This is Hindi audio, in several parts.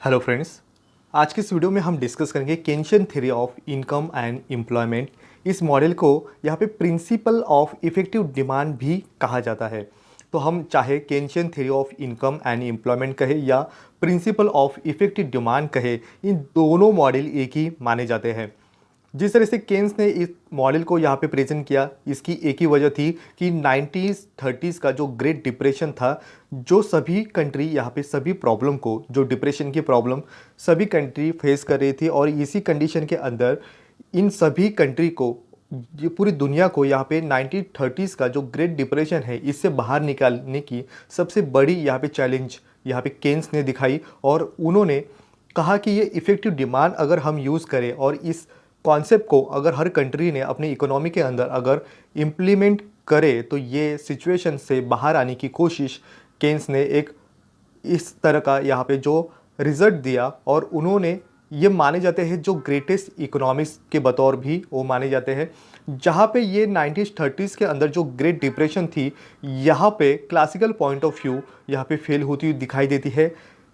Hello friends. आज के इस वीडियो में हम डिस्कस करेंगे Keynesian theory of income and employment. इस मॉडल को यहाँ पे प्रिंसिपल ऑफ इफेक्टिव डिमांड भी कहा जाता है। तो हम चाहे Keynesian theory of income and employment कहे या प्रिंसिपल ऑफ इफेक्टिव डिमांड कहे, इन दोनों मॉडल एक ही माने जाते हैं। जिस तरह से केन्स ने इस मॉडल को यहाँ पे प्रेजेंट किया, इसकी एक ही वजह थी कि 1930s का जो ग्रेट डिप्रेशन था, जो सभी कंट्री यहाँ पे सभी प्रॉब्लम को, जो डिप्रेशन की प्रॉब्लम सभी कंट्री फेस कर रही थी, और इसी कंडीशन के अंदर इन सभी कंट्री को, ये पूरी दुनिया को यहाँ पे 1930s का जो ग्रेट डिप्रेशन है, इससे बाहर निकालने की सबसे बड़ी यहाँ पे चैलेंज यहाँ पे केन्स ने दिखाई। और उन्होंने कहा कि ये इफ़ेक्टिव डिमांड अगर हम यूज़ करें और इस कॉन्सेप्ट को अगर हर कंट्री ने अपनी इकोनॉमी के अंदर अगर इम्प्लीमेंट करे, तो ये सिचुएशन से बाहर आने की कोशिश केन्स ने एक इस तरह का यहाँ पे जो रिजल्ट दिया। और उन्होंने ये माने जाते हैं जो ग्रेटेस्ट इकोनॉमिक्स के बतौर भी वो माने जाते हैं। जहाँ पे ये 1930s के अंदर जो ग्रेट डिप्रेशन थी, यहाँ पे क्लासिकल पॉइंट ऑफ व्यू यहाँ पे फेल होती हुई दिखाई देती है।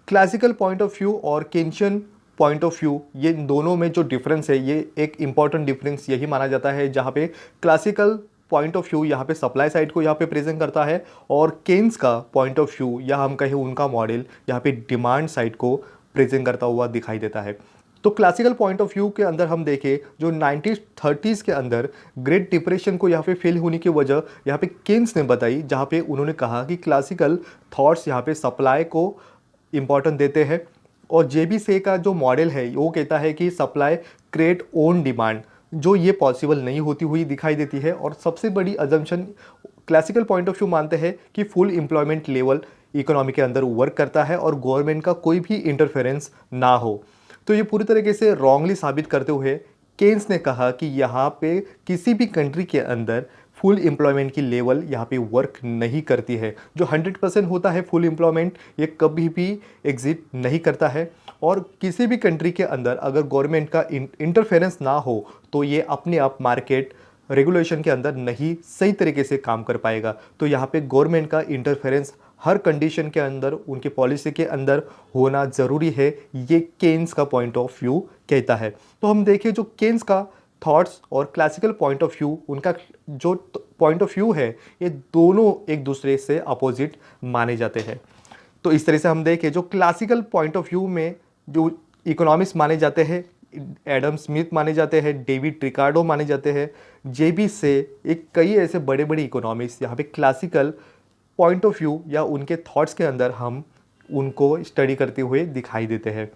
क्लासिकल पॉइंट ऑफ व्यू और केन्शियन पॉइंट ऑफ व्यू, ये दोनों में जो डिफरेंस है, ये एक इम्पॉर्टेंट डिफरेंस यही माना जाता है। जहाँ पे क्लासिकल पॉइंट ऑफ व्यू यहाँ पे सप्लाई साइड को यहाँ पे प्रेजेंट करता है, और केन्स का पॉइंट ऑफ व्यू या हम कहें उनका मॉडल यहाँ पे डिमांड साइड को प्रेजेंट करता हुआ दिखाई देता है। तो क्लासिकल पॉइंट ऑफ व्यू के अंदर हम देखें, जो 1930s के अंदर ग्रेट डिप्रेशन को यहाँ पे फेल होने की वजह यहाँ पे केन्स ने बताई, जहाँ पे उन्होंने कहा कि क्लासिकल थॉट्स यहाँ पे सप्लाई को इम्पॉर्टेंट देते हैं, और जेबी से का जो मॉडल है वो कहता है कि सप्लाई क्रिएट ओन डिमांड, जो ये पॉसिबल नहीं होती हुई दिखाई देती है। और सबसे बड़ी assumption classical point of view मानते हैं कि फुल एम्प्लॉयमेंट लेवल इकोनॉमी के अंदर वर्क करता है और गवर्नमेंट का कोई भी इंटरफेरेंस ना हो। तो ये पूरी तरीके से रॉन्गली साबित करते हुए केन्स ने कहा कि यहाँ पे किसी भी कंट्री के अंदर फुल एम्प्लॉयमेंट की लेवल यहाँ पे वर्क नहीं करती है। जो 100% होता है फुल एम्प्लॉयमेंट, ये कभी भी एग्जिट नहीं करता है। और किसी भी कंट्री के अंदर अगर गवर्नमेंट का इंटरफेरेंस ना हो, तो ये अपने आप मार्केट रेगुलेशन के अंदर नहीं सही तरीके से काम कर पाएगा। तो यहाँ पे गवर्नमेंट का इंटरफेरेंस हर कंडीशन के अंदर, उनके पॉलिसी के अंदर होना ज़रूरी है, ये केन्स का पॉइंट ऑफ व्यू कहता है। तो हम देखें जो केन्स का थॉट्स और क्लासिकल पॉइंट ऑफ व्यू, उनका जो पॉइंट ऑफ व्यू है, ये दोनों एक दूसरे से अपोजिट माने जाते हैं। तो इस तरह से हम देखें जो क्लासिकल पॉइंट ऑफ व्यू में जो इकोनॉमिक्स माने जाते हैं, एडम स्मिथ माने जाते हैं, डेविड रिकार्डो माने जाते हैं, जेबी से, एक कई ऐसे बड़े बड़े इकोनॉमिक्स यहाँ पे क्लासिकल पॉइंट ऑफ व्यू या उनके थॉट्स के अंदर हम उनको स्टडी करते हुए दिखाई देते हैं।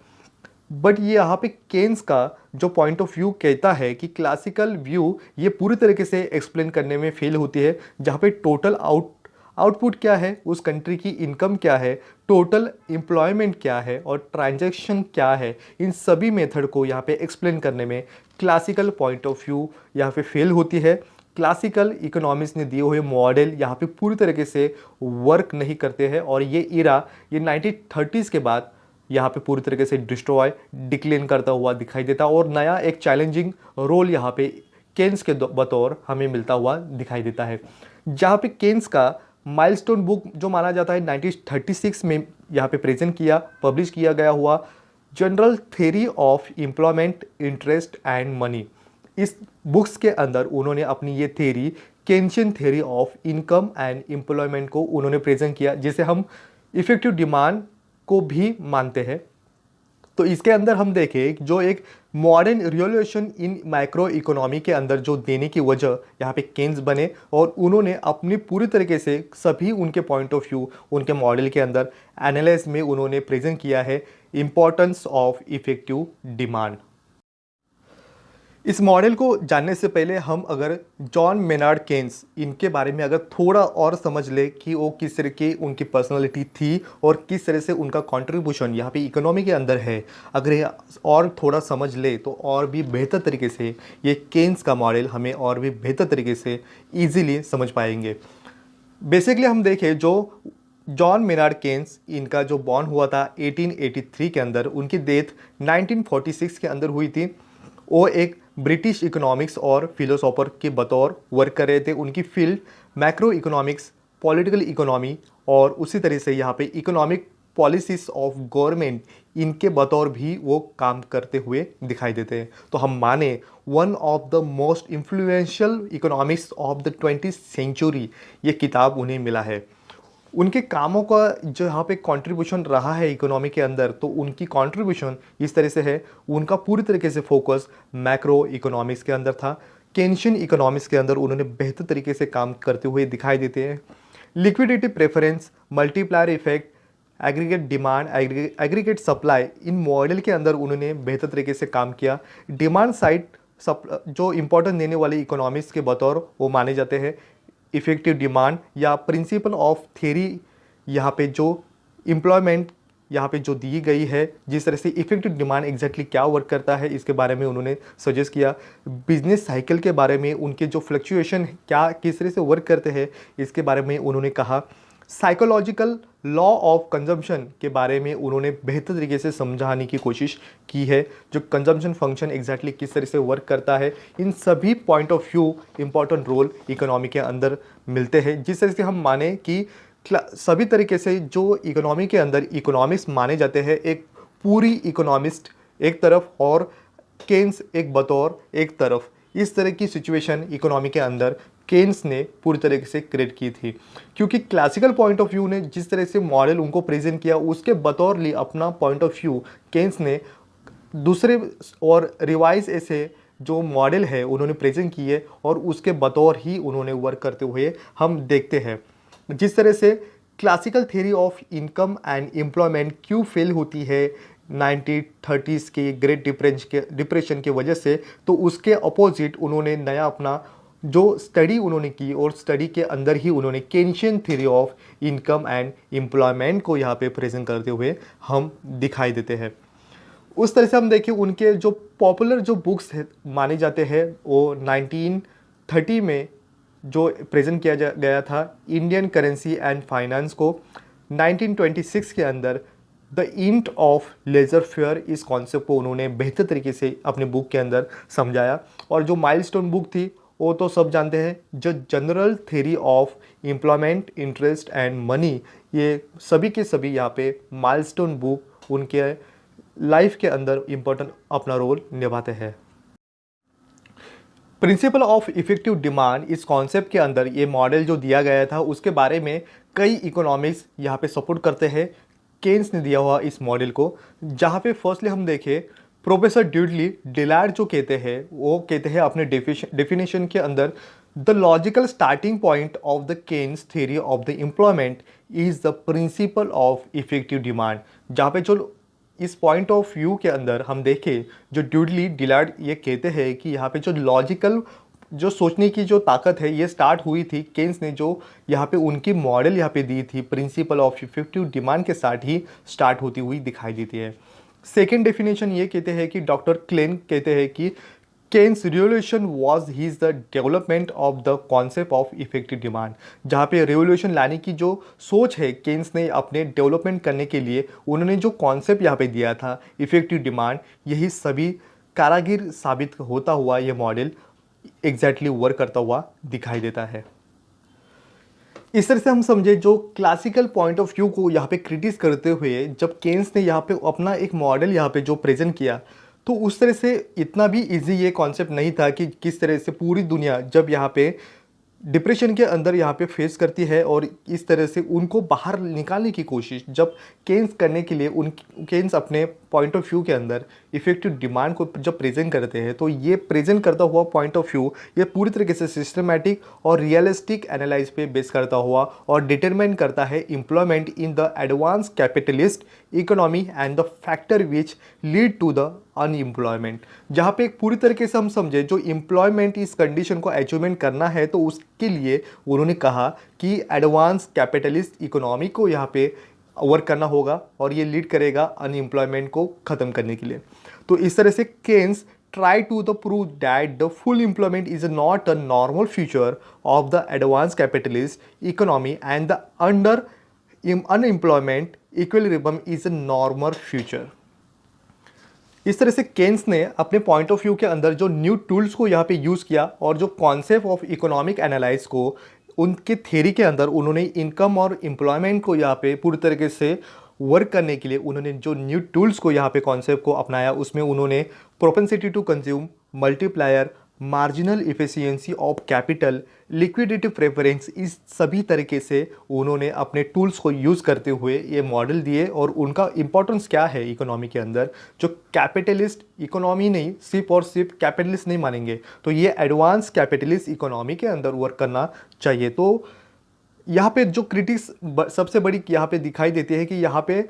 बट ये यहाँ पे केन्स का जो पॉइंट ऑफ व्यू कहता है कि क्लासिकल व्यू ये पूरी तरीके से एक्सप्लेन करने में फेल होती है, जहाँ पे टोटल आउटपुट क्या है, उस कंट्री की इनकम क्या है, टोटल एम्प्लॉयमेंट क्या है और ट्रांजैक्शन क्या है, इन सभी मेथड को यहाँ पे एक्सप्लेन करने में क्लासिकल पॉइंट ऑफ व्यू यहाँ पे फेल होती है। क्लासिकल इकोनॉमिक्स ने दिए हुए मॉडल यहाँ पे पूरी तरीके से वर्क नहीं करते हैं, और ये इरा ये 1930s के बाद यहाँ पे पूरी तरीके से डिक्लेन करता हुआ दिखाई देता, और नया एक चैलेंजिंग रोल यहाँ पे केन्स के बतौर हमें मिलता हुआ दिखाई देता है। जहाँ पे केन्स का माइलस्टोन बुक जो माना जाता है 1936 में यहाँ पे प्रेजेंट किया, पब्लिश किया गया हुआ general theory of employment, interest and money, इस बुक्स के अंदर उन्होंने अपनी ये theory Keynesian theory of income and employment को उन्होंने प्रेजेंट किया, जिसे हम इफेक्टिव डिमांड को भी मानते हैं। तो इसके अंदर हम देखें जो एक modern revolution in micro economy के अंदर जो देने की वजह यहाँ पे केन्स बने, और उन्होंने अपनी पूरी तरीके से सभी उनके पॉइंट ऑफ व्यू उनके मॉडल के अंदर एनालिसिस में उन्होंने प्रेजेंट किया है इम्पोर्टेंस ऑफ इफेक्टिव डिमांड। इस मॉडल को जानने से पहले हम अगर जॉन मेनार्ड केन्स इनके बारे में अगर थोड़ा और समझ ले कि वो किस तरह की उनकी पर्सनालिटी थी और किस तरह से उनका कंट्रीब्यूशन यहाँ पे इकोनॉमी के अंदर है, अगर ये और थोड़ा समझ ले तो और भी बेहतर तरीके से ये केन्स का मॉडल हमें और भी बेहतर तरीके से ईजीली समझ पाएंगे। बेसिकली हम देखें जो जॉन मेनार्ड केन्स, इनका जो बॉर्न हुआ था 1883 के अंदर, उनकी डेथ 1946 के अंदर हुई थी। वो एक ब्रिटिश इकोनॉमिक्स और फिलोसोफर के बतौर वर्क कर रहे थे। उनकी field macro economics, political economy और उसी तरह से यहाँ पे इकोनॉमिक पॉलिसीज ऑफ गवर्नमेंट, इनके बतौर भी वो काम करते हुए दिखाई देते हैं। तो हम माने one of the most influential economics of the 20th century ये किताब उन्हें मिला है। उनके कामों का जो यहाँ पे कंट्रीब्यूशन रहा है इकोनॉमी के अंदर, तो उनकी कंट्रीब्यूशन इस तरह से है, उनका पूरी तरीके से फोकस मैक्रो इकोनॉमिक्स के अंदर था। केन्शियन इकोनॉमिक्स के अंदर उन्होंने बेहतर तरीके से काम करते हुए दिखाई देते हैं। Liquidity preference, multiplier effect, aggregate demand, aggregate supply, इन मॉडल के अंदर उन्होंने बेहतर तरीके से काम किया। डिमांड साइड जो इंपॉर्टेंट देने वाले इकोनॉमिक्स के बतौर वो माने जाते हैं। इफेक्टिव डिमांड या प्रिंसिपल ऑफ थ्योरी, यहाँ पे जो एम्प्लॉयमेंट यहाँ पे जो दी गई है, जिस तरह से इफेक्टिव डिमांड एग्जैक्टली क्या वर्क करता है, इसके बारे में उन्होंने सजेस्ट किया। बिजनेस साइकिल के बारे में, उनके जो फ्लक्चुएशन क्या किस तरह से वर्क करते हैं, इसके बारे में उन्होंने कहा। साइकोलॉजिकल लॉ ऑफ कंजम्पशन के बारे में उन्होंने बेहतर तरीके से समझाने की कोशिश की है, जो कंजम्पशन फंक्शन एग्जैक्टली किस तरह से वर्क करता है। इन सभी point of view important role economy के अंदर मिलते हैं, जिस तरह से हम माने कि सभी तरीके से जो इकोनॉमी के अंदर इकोनॉमिक्स माने जाते हैं, एक पूरी इकोनॉमिस्ट एक तरफ और केन्स एक बतौर एक तरफ, इस तरह की सिचुएशन इकोनॉमी के अंदर केन्स ने पूरी तरीके से क्रिएट की थी। क्योंकि क्लासिकल पॉइंट ऑफ व्यू ने जिस तरह से मॉडल उनको प्रेजेंट किया, उसके बतौर ली अपना पॉइंट ऑफ व्यू केन्स ने दूसरे और रिवाइज ऐसे जो मॉडल है उन्होंने प्रेजेंट किए, और उसके बतौर ही उन्होंने वर्क करते हुए हम देखते हैं। जिस तरह से classical theory of income and employment क्यों फेल होती है 1930s के ग्रेट डिप्रेशन के वजह से, तो उसके अपोजिट उन्होंने नया अपना जो स्टडी उन्होंने की, और स्टडी के अंदर ही उन्होंने Keynesian theory of income and employment को यहाँ पे प्रेजेंट करते हुए हम दिखाई देते हैं। उस तरह से हम देखें उनके जो पॉपुलर जो बुक्स माने जाते हैं, वो 1930 में जो प्रेजेंट किया गया था इंडियन करेंसी एंड फाइनेंस को, 1926 के अंदर the end of laissez faire, इस कॉन्सेप्ट को उन्होंने बेहतर तरीके से अपने बुक के अंदर समझाया। और जो माइलस्टोन बुक थी वो तो सब जानते हैं, जो general theory of employment, interest and money, ये सभी के सभी यहाँ पे माइलस्टोन बुक उनके लाइफ के अंदर इम्पोर्टेंट अपना रोल निभाते हैं। प्रिंसिपल ऑफ इफेक्टिव डिमांड, इस कॉन्सेप्ट के अंदर ये मॉडल जो दिया गया था उसके बारे में कई इकोनॉमिक्स यहाँ पे सपोर्ट करते हैं केन्स ने दिया हुआ इस मॉडल को। जहाँ पे फर्स्टली हम देखें प्रोफेसर ड्यूडली डिलार्ड जो कहते हैं, वो कहते हैं अपने डेफिनेशन के अंदर, the logical starting point of the Keynes theory of the employment is the principle of effective demand. जहाँ पे जो इस पॉइंट ऑफ व्यू के अंदर हम देखें, जो ड्यूडली डिलार्ड ये कहते हैं कि यहाँ पे जो लॉजिकल जो सोचने की जो ताकत है ये स्टार्ट हुई थी केन्स ने, जो यहाँ पे उनकी मॉडल यहाँ पे दी थी प्रिंसिपल ऑफ इफेक्टिव डिमांड के साथ ही स्टार्ट होती हुई दिखाई देती है। सेकेंड डेफिनेशन ये कहते हैं कि डॉक्टर क्लेन कहते हैं कि Keynes revolution was his the development of the concept of effective demand. जहाँ पे रिवोल्यूशन लाने की जो सोच है केन्स ने अपने डेवलपमेंट करने के लिए, उन्होंने जो कॉन्सेप्ट यहाँ पे दिया था इफेक्टिव डिमांड, यही सभी कारागिर साबित होता हुआ ये मॉडल एग्जैक्टली वर्क करता हुआ दिखाई देता है। इस तरह से हम समझे जो क्लासिकल पॉइंट ऑफ व्यू को यहाँ पे क्रिटिस करते हुए जब केन्स ने यहाँ पे अपना एक मॉडल यहाँ पे जो प्रेजेंट किया, तो उस तरह से इतना भी इजी ये कॉन्सेप्ट नहीं था कि किस तरह से पूरी दुनिया जब यहाँ पे डिप्रेशन के अंदर यहाँ पे फेस करती है और इस तरह से उनको बाहर निकालने की कोशिश जब केन्स करने के लिए केन्स अपने पॉइंट ऑफ व्यू के अंदर इफेक्टिव डिमांड को जब प्रेजेंट करते हैं, तो ये प्रेजेंट करता हुआ पॉइंट ऑफ व्यू ये पूरी तरीके से सिस्टमैटिक और रियलिस्टिक एनालाइज पे बेस करता हुआ और डिटरमाइन करता है employment in the advance capitalist economy and the factor which lead to the unemployment. जहाँ पे एक पूरी तरीके से हम समझे जो एम्प्लॉयमेंट इस कंडीशन को अचीवमेंट करना है, तो उसके लिए उन्होंने कहा कि एडवांस कैपिटलिस्ट इकोनॉमी को यहाँ पे वर्क करना होगा और ये लीड करेगा अनएम्प्लॉयमेंट को ख़त्म करने के लिए। तो इस तरह से Keynes try to the prove that the full employment is not a normal feature of the advanced capitalist economy and the unemployment equilibrium is a normal feature। इस तरह से केन्स ने अपने पॉइंट ऑफ व्यू के अंदर जो न्यू टूल्स को यहाँ पे यूज़ किया और जो कॉन्सेप्ट ऑफ इकोनॉमिक एनालाइज को उनके थ्योरी के अंदर उन्होंने इनकम और एम्प्लॉयमेंट को यहाँ पे पूरी तरीके से वर्क करने के लिए उन्होंने जो न्यू टूल्स को यहाँ पे कॉन्सेप्ट को अपनाया, उसमें उन्होंने propensity to consume, multiplier, marginal efficiency of capital, liquidity preference, इस सभी तरीके से उन्होंने अपने टूल्स को यूज़ करते हुए ये मॉडल दिए। और उनका इंपॉर्टेंस क्या है इकोनॉमी के अंदर, जो कैपिटलिस्ट इकोनॉमी नहीं, सिर्फ और सिर्फ कैपिटलिस्ट नहीं मानेंगे, तो ये एडवांस कैपिटलिस्ट इकोनॉमी के अंदर वर्क करना चाहिए। तो यहाँ पे जो क्रिटिक्स सबसे बड़ी यहाँ पे दिखाई देती है कि यहाँ पे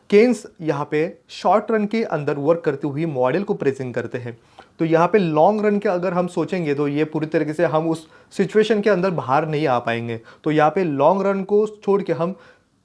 केन्स यहाँ पे शॉर्ट रन के अंदर वर्क करते हुए मॉडल को प्रेजेंट करते हैं। तो यहाँ पे लॉन्ग रन के अगर हम सोचेंगे तो ये पूरी तरीके से हम उस सिचुएशन के अंदर बाहर नहीं आ पाएंगे। तो यहाँ पे लॉन्ग रन को छोड़ के हम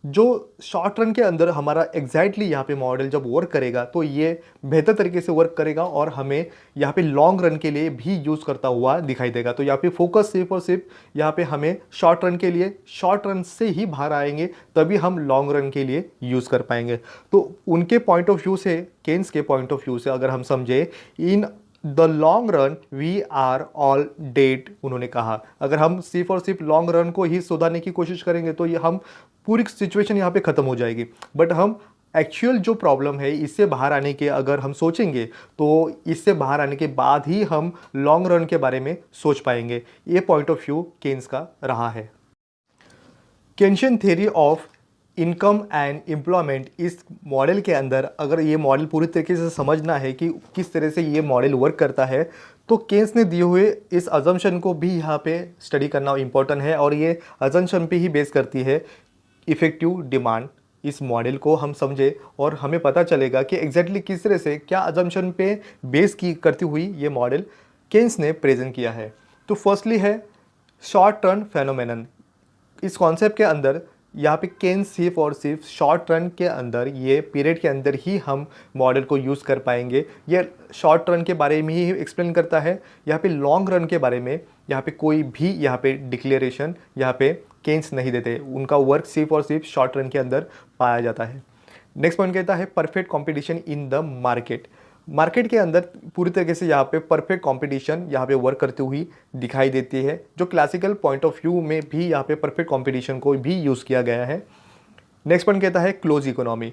जो शॉर्ट रन के अंदर हमारा एग्जैक्टली यहाँ पे मॉडल जब वर्क करेगा तो ये बेहतर तरीके से वर्क करेगा और हमें यहाँ पे लॉन्ग रन के लिए भी यूज़ करता हुआ दिखाई देगा। तो यहाँ पे फोकस सिर्फ और सिर्फ यहाँ पे हमें शॉर्ट रन के लिए, शॉर्ट रन से ही बाहर आएंगे तभी हम लॉन्ग रन के लिए यूज़ कर पाएंगे। तो उनके पॉइंट ऑफ व्यू से, केन्स के पॉइंट ऑफ व्यू से अगर हम समझे, in the long run we are all dead, उन्होंने कहा अगर हम सिर्फ और सिर्फ लॉन्ग रन को ही सुधारने की कोशिश करेंगे तो ये हम पूरी सिचुएशन यहाँ पे ख़त्म हो जाएगी। बट हम एक्चुअल जो प्रॉब्लम है इससे बाहर आने के अगर हम सोचेंगे तो इससे बाहर आने के बाद ही हम लॉन्ग रन के बारे में सोच पाएंगे। ये पॉइंट ऑफ व्यू केन्स का रहा है। Keynesian theory of income and employment, इस मॉडल के अंदर अगर ये मॉडल पूरी तरीके से समझना है कि किस तरह से ये मॉडल वर्क करता है, तो केन्स ने दिए हुए इस अजम्पशन को भी यहाँ पे स्टडी करना इम्पोर्टेंट है। और ये अजम्पशन पे ही बेस करती है इफ़ेक्टिव डिमांड। इस मॉडल को हम समझे और हमें पता चलेगा कि एग्जैक्टली किस तरह से क्या अजम्पशन पे बेस की करती हुई ये मॉडल केन्स ने प्रेजेंट किया है। तो फर्स्टली है शॉर्ट टर्म फेनोमेनन। इस कॉन्सेप्ट के अंदर यहाँ पे केन्स सिर्फ और सिर्फ शॉर्ट रन के अंदर, ये पीरियड के अंदर ही हम मॉडल को यूज़ कर पाएंगे। ये शॉर्ट रन के बारे में ही एक्सप्लेन करता है। यहाँ पे लॉन्ग रन के बारे में यहाँ पे कोई भी यहाँ पे डिक्लेरेशन यहाँ पे केन्स नहीं देते। उनका वर्क सिर्फ और सिर्फ शॉर्ट रन के अंदर पाया जाता है। नेक्स्ट पॉइंट कहता है perfect competition in the market. Market के अंदर पूरी तरीके से यहाँ पे परफेक्ट कंपटीशन यहाँ पे वर्क करती हुई दिखाई देती है, जो क्लासिकल पॉइंट ऑफ व्यू में भी यहाँ पे परफेक्ट कंपटीशन को भी यूज़ किया गया है। नेक्स्ट पॉइंट कहता है क्लोज इकोनॉमी।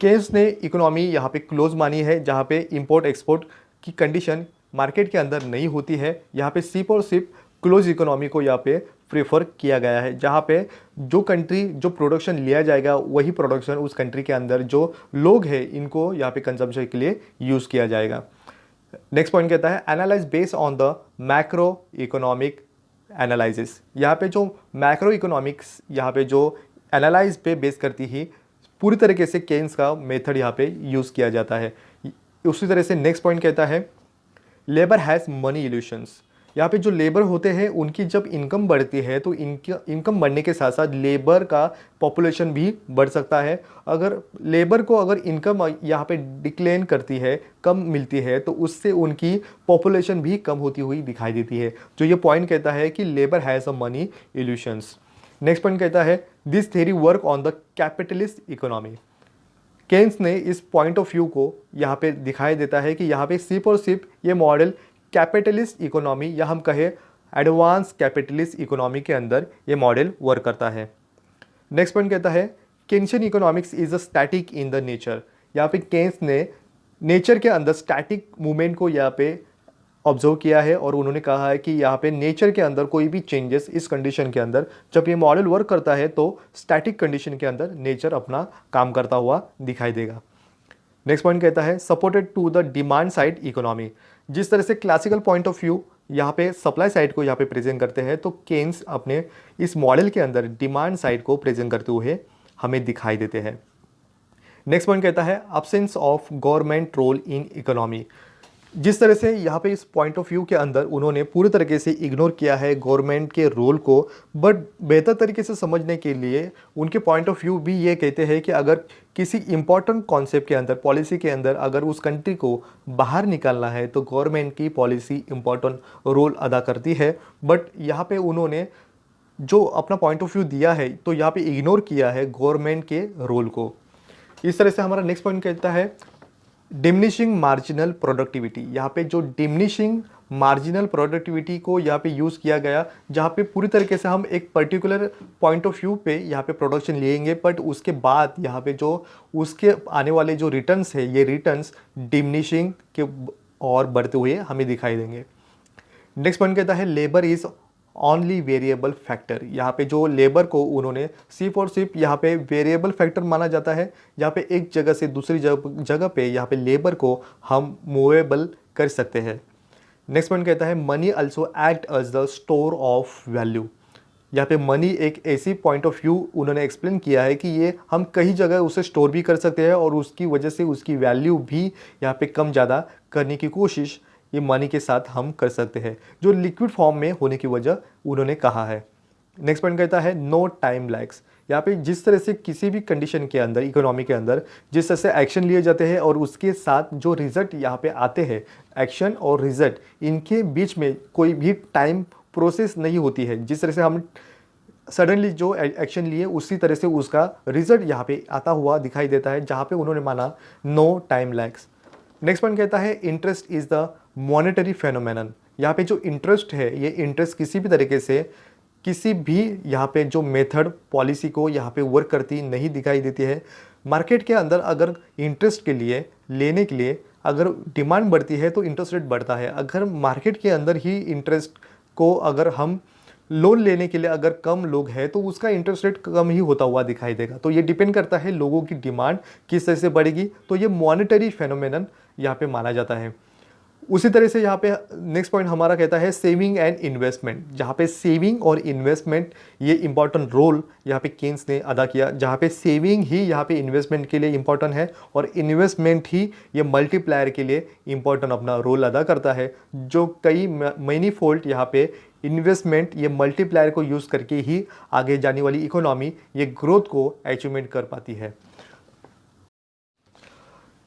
केन्स ने इकोनॉमी यहाँ पे क्लोज मानी है, जहाँ पे इंपोर्ट एक्सपोर्ट की कंडीशन मार्केट के अंदर नहीं होती है। यहाँ पे सिर्फ और सिर्फ क्लोज इकोनॉमी को यहाँ पे प्रेफर किया गया है, जहाँ पे जो कंट्री जो प्रोडक्शन लिया जाएगा वही प्रोडक्शन उस कंट्री के अंदर जो लोग हैं इनको यहाँ पे कंजम्पशन के लिए यूज़ किया जाएगा। नेक्स्ट पॉइंट कहता है analyse based on the macro economic analysis. यहाँ पे जो मैक्रो इकोनॉमिक्स यहाँ पे जो एनालाइज पे बेस करती ही पूरी तरीके से केन्स का मेथड यहाँ पे यूज़ किया जाता है। उसी तरह से नेक्स्ट पॉइंट कहता है लेबर हैज़ मनी इल्यूशंस। यहाँ पे जो लेबर होते हैं उनकी जब इनकम बढ़ती है तो इनकी इनकम बढ़ने के साथ साथ लेबर का पॉपुलेशन भी बढ़ सकता है। अगर लेबर को अगर इनकम यहाँ पे डिक्लाइन करती है, कम मिलती है, तो उससे उनकी पॉपुलेशन भी कम होती हुई दिखाई देती है। जो ये पॉइंट कहता है कि labour has a money illusions. Next point कहता है this theory work on the capitalist economy. Keynes ने इस पॉइंट ऑफ व्यू को यहाँ पे दिखाई देता है कि यहाँ पे सिर्फ और सिर्फ ये मॉडल कैपिटलिस्ट इकोनॉमी या हम कहें एडवांस कैपिटलिस्ट इकोनॉमी के अंदर ये मॉडल वर्क करता है। नेक्स्ट पॉइंट कहता है Keynesian economics is a static in the nature. यहाँ पे केन्स ने नेचर के अंदर स्टैटिक मूवमेंट को यहाँ पे ऑब्जर्व किया है और उन्होंने कहा है कि यहाँ पे नेचर के अंदर कोई भी चेंजेस इस कंडीशन के अंदर जब ये मॉडल वर्क करता है तो स्टैटिक कंडीशन के अंदर नेचर अपना काम करता हुआ दिखाई देगा। नेक्स्ट पॉइंट कहता है supported to the demand side economy. जिस तरह से क्लासिकल पॉइंट ऑफ व्यू यहाँ पे सप्लाई साइड को यहाँ पे प्रेजेंट करते हैं, तो केन्स अपने इस मॉडल के अंदर डिमांड साइड को प्रेजेंट करते हुए हमें दिखाई देते हैं। नेक्स्ट पॉइंट कहता है absence of government role in economy. जिस तरह से यहाँ पे इस पॉइंट ऑफ व्यू के अंदर उन्होंने पूरी तरीके से इग्नोर किया है गवर्नमेंट के रोल को, बट बेहतर तरीके से समझने के लिए उनके पॉइंट ऑफ व्यू भी ये कहते हैं कि अगर किसी इंपॉर्टेंट कॉन्सेप्ट के अंदर, पॉलिसी के अंदर अगर उस कंट्री को बाहर निकालना है तो गवर्नमेंट की पॉलिसी इंपॉर्टेंट रोल अदा करती है। बट यहाँ पे उन्होंने जो अपना पॉइंट ऑफ व्यू दिया है तो यहाँ पे इग्नोर किया है गवर्नमेंट के रोल को। इस तरह से हमारा नेक्स्ट पॉइंट कहता है डिमिनिशिंग मार्जिनल प्रोडक्टिविटी, यहाँ पे जो डिमिनिशिंग मार्जिनल प्रोडक्टिविटी को यहाँ पे यूज़ किया गया, जहाँ पे पूरी तरीके से हम एक पर्टिकुलर पॉइंट ऑफ व्यू पे यहाँ पे प्रोडक्शन लेंगे, बट उसके बाद यहाँ पे जो उसके आने वाले जो रिटर्न्स है, ये रिटर्न्स डिमिनिशिंग के और बढ़ते हुए हमें दिखाई देंगे। नेक्स्ट पॉइंट कहता है labour is only variable factor. यहाँ पे जो लेबर को उन्होंने सिर्फ और सिर्फ यहाँ पे वेरिएबल फैक्टर माना जाता है, जहाँ पे एक जगह से दूसरी जगह पे यहाँ पे लेबर को हम मूवेबल कर सकते हैं। नेक्स्ट पॉइंट कहता है money also act as the store of value. यहाँ पे मनी एक ऐसी पॉइंट ऑफ व्यू उन्होंने एक्सप्लेन किया है कि ये हम कई जगह उसे स्टोर भी कर सकते हैं और उसकी वजह से उसकी वैल्यू भी यहाँ पे कम ज़्यादा करने की कोशिश ये मनी के साथ हम कर सकते हैं, जो लिक्विड फॉर्म में होने की वजह उन्होंने कहा है। नेक्स्ट पॉइंट कहता है नो टाइम लैग्स। यहाँ पे जिस तरह से किसी भी कंडीशन के अंदर, इकोनॉमी के अंदर जिस तरह से एक्शन लिए जाते हैं और उसके साथ जो रिजल्ट यहाँ पे आते हैं, एक्शन और रिजल्ट, इनके बीच में कोई भी टाइम प्रोसेस नहीं होती है। जिस तरह से हम सडनली जो एक्शन लिए उसी तरह से उसका रिजल्ट यहाँ पे आता हुआ दिखाई देता है, जहाँ पे उन्होंने माना no time lags. Next point कहता है interest is the monetary phenomenon. यहाँ पे जो इंटरेस्ट है, ये इंटरेस्ट किसी भी तरीके से किसी भी यहाँ पे जो मेथड पॉलिसी को यहाँ पे वर्क करती नहीं दिखाई देती है। मार्केट के अंदर अगर इंटरेस्ट के लिए लेने के लिए अगर डिमांड बढ़ती है तो इंटरेस्ट रेट बढ़ता है। अगर मार्केट के अंदर ही इंटरेस्ट को अगर हम लोन लेने के लिए अगर कम लोग हैं तो उसका इंटरेस्ट रेट कम ही होता हुआ दिखाई देगा। तो ये डिपेंड करता है लोगों की डिमांड किस तरह से बढ़ेगी, तो ये मॉनेटरी फेनोमेनन यहाँ पे माना जाता है। उसी तरह से यहाँ पे नेक्स्ट पॉइंट हमारा कहता है सेविंग एंड इन्वेस्टमेंट, जहाँ पे सेविंग और इन्वेस्टमेंट ये इंपॉर्टेंट रोल यहाँ पे केन्स ने अदा किया, जहाँ पे सेविंग ही यहाँ पे इन्वेस्टमेंट के लिए इंपॉर्टेंट है और इन्वेस्टमेंट ही ये मल्टीप्लायर के लिए इंपॉर्टेंट अपना रोल अदा करता है, जो कई मैनी फोल्ड यहाँ पे इन्वेस्टमेंट ये मल्टीप्लायर को यूज़ करके ही आगे जाने वाली इकोनॉमी ये ग्रोथ को अचीवमेंट कर पाती है।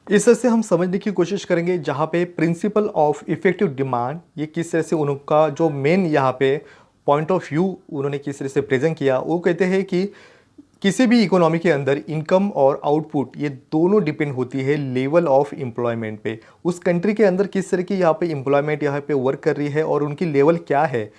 इस तरह से हम समझने की कोशिश करेंगे जहाँ पे प्रिंसिपल ऑफ इफेक्टिव डिमांड ये किस तरह से उनका जो मेन यहाँ पे पॉइंट ऑफ व्यू उन्होंने किस तरह से प्रेजेंट किया। वो कहते हैं कि किसी भी इकोनॉमी के अंदर इनकम और आउटपुट ये दोनों डिपेंड होती है लेवल ऑफ एम्प्लॉयमेंट पे। उस कंट्री के अंदर किस तरह की यहाँ पे एम्प्लॉयमेंट यहाँ पे वर्क कर रही है और उनकी लेवल क्या है,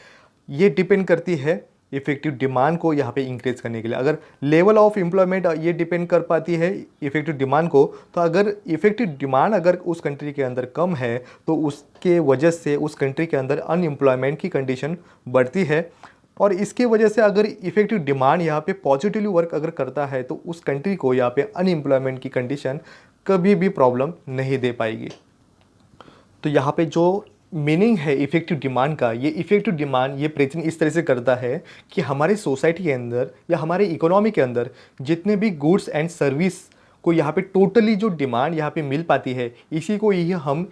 ये डिपेंड करती है इफेक्टिव डिमांड को यहाँ पे इंक्रीज करने के लिए। अगर लेवल ऑफ एम्प्लॉयमेंट ये डिपेंड कर पाती है इफेक्टिव डिमांड को, तो अगर इफेक्टिव डिमांड अगर उस कंट्री के अंदर कम है तो उसके वजह से उस कंट्री के अंदर अनएम्प्लॉयमेंट की कंडीशन बढ़ती है। और इसके वजह से अगर इफेक्टिव डिमांड यहाँ पे पॉजिटिवली वर्क अगर करता है तो उस कंट्री को यहाँ पे अनएम्प्लॉयमेंट की कंडीशन कभी भी प्रॉब्लम नहीं दे पाएगी। तो यहाँ पे जो मीनिंग है इफेक्टिव डिमांड का, ये इफेक्टिव डिमांड ये प्रेजेंट इस तरह से करता है कि हमारे सोसाइटी के अंदर या हमारे इकोनॉमी के अंदर जितने भी गुड्स एंड सर्विस को यहाँ पे टोटली जो डिमांड यहाँ पे मिल पाती है, इसी को ही हम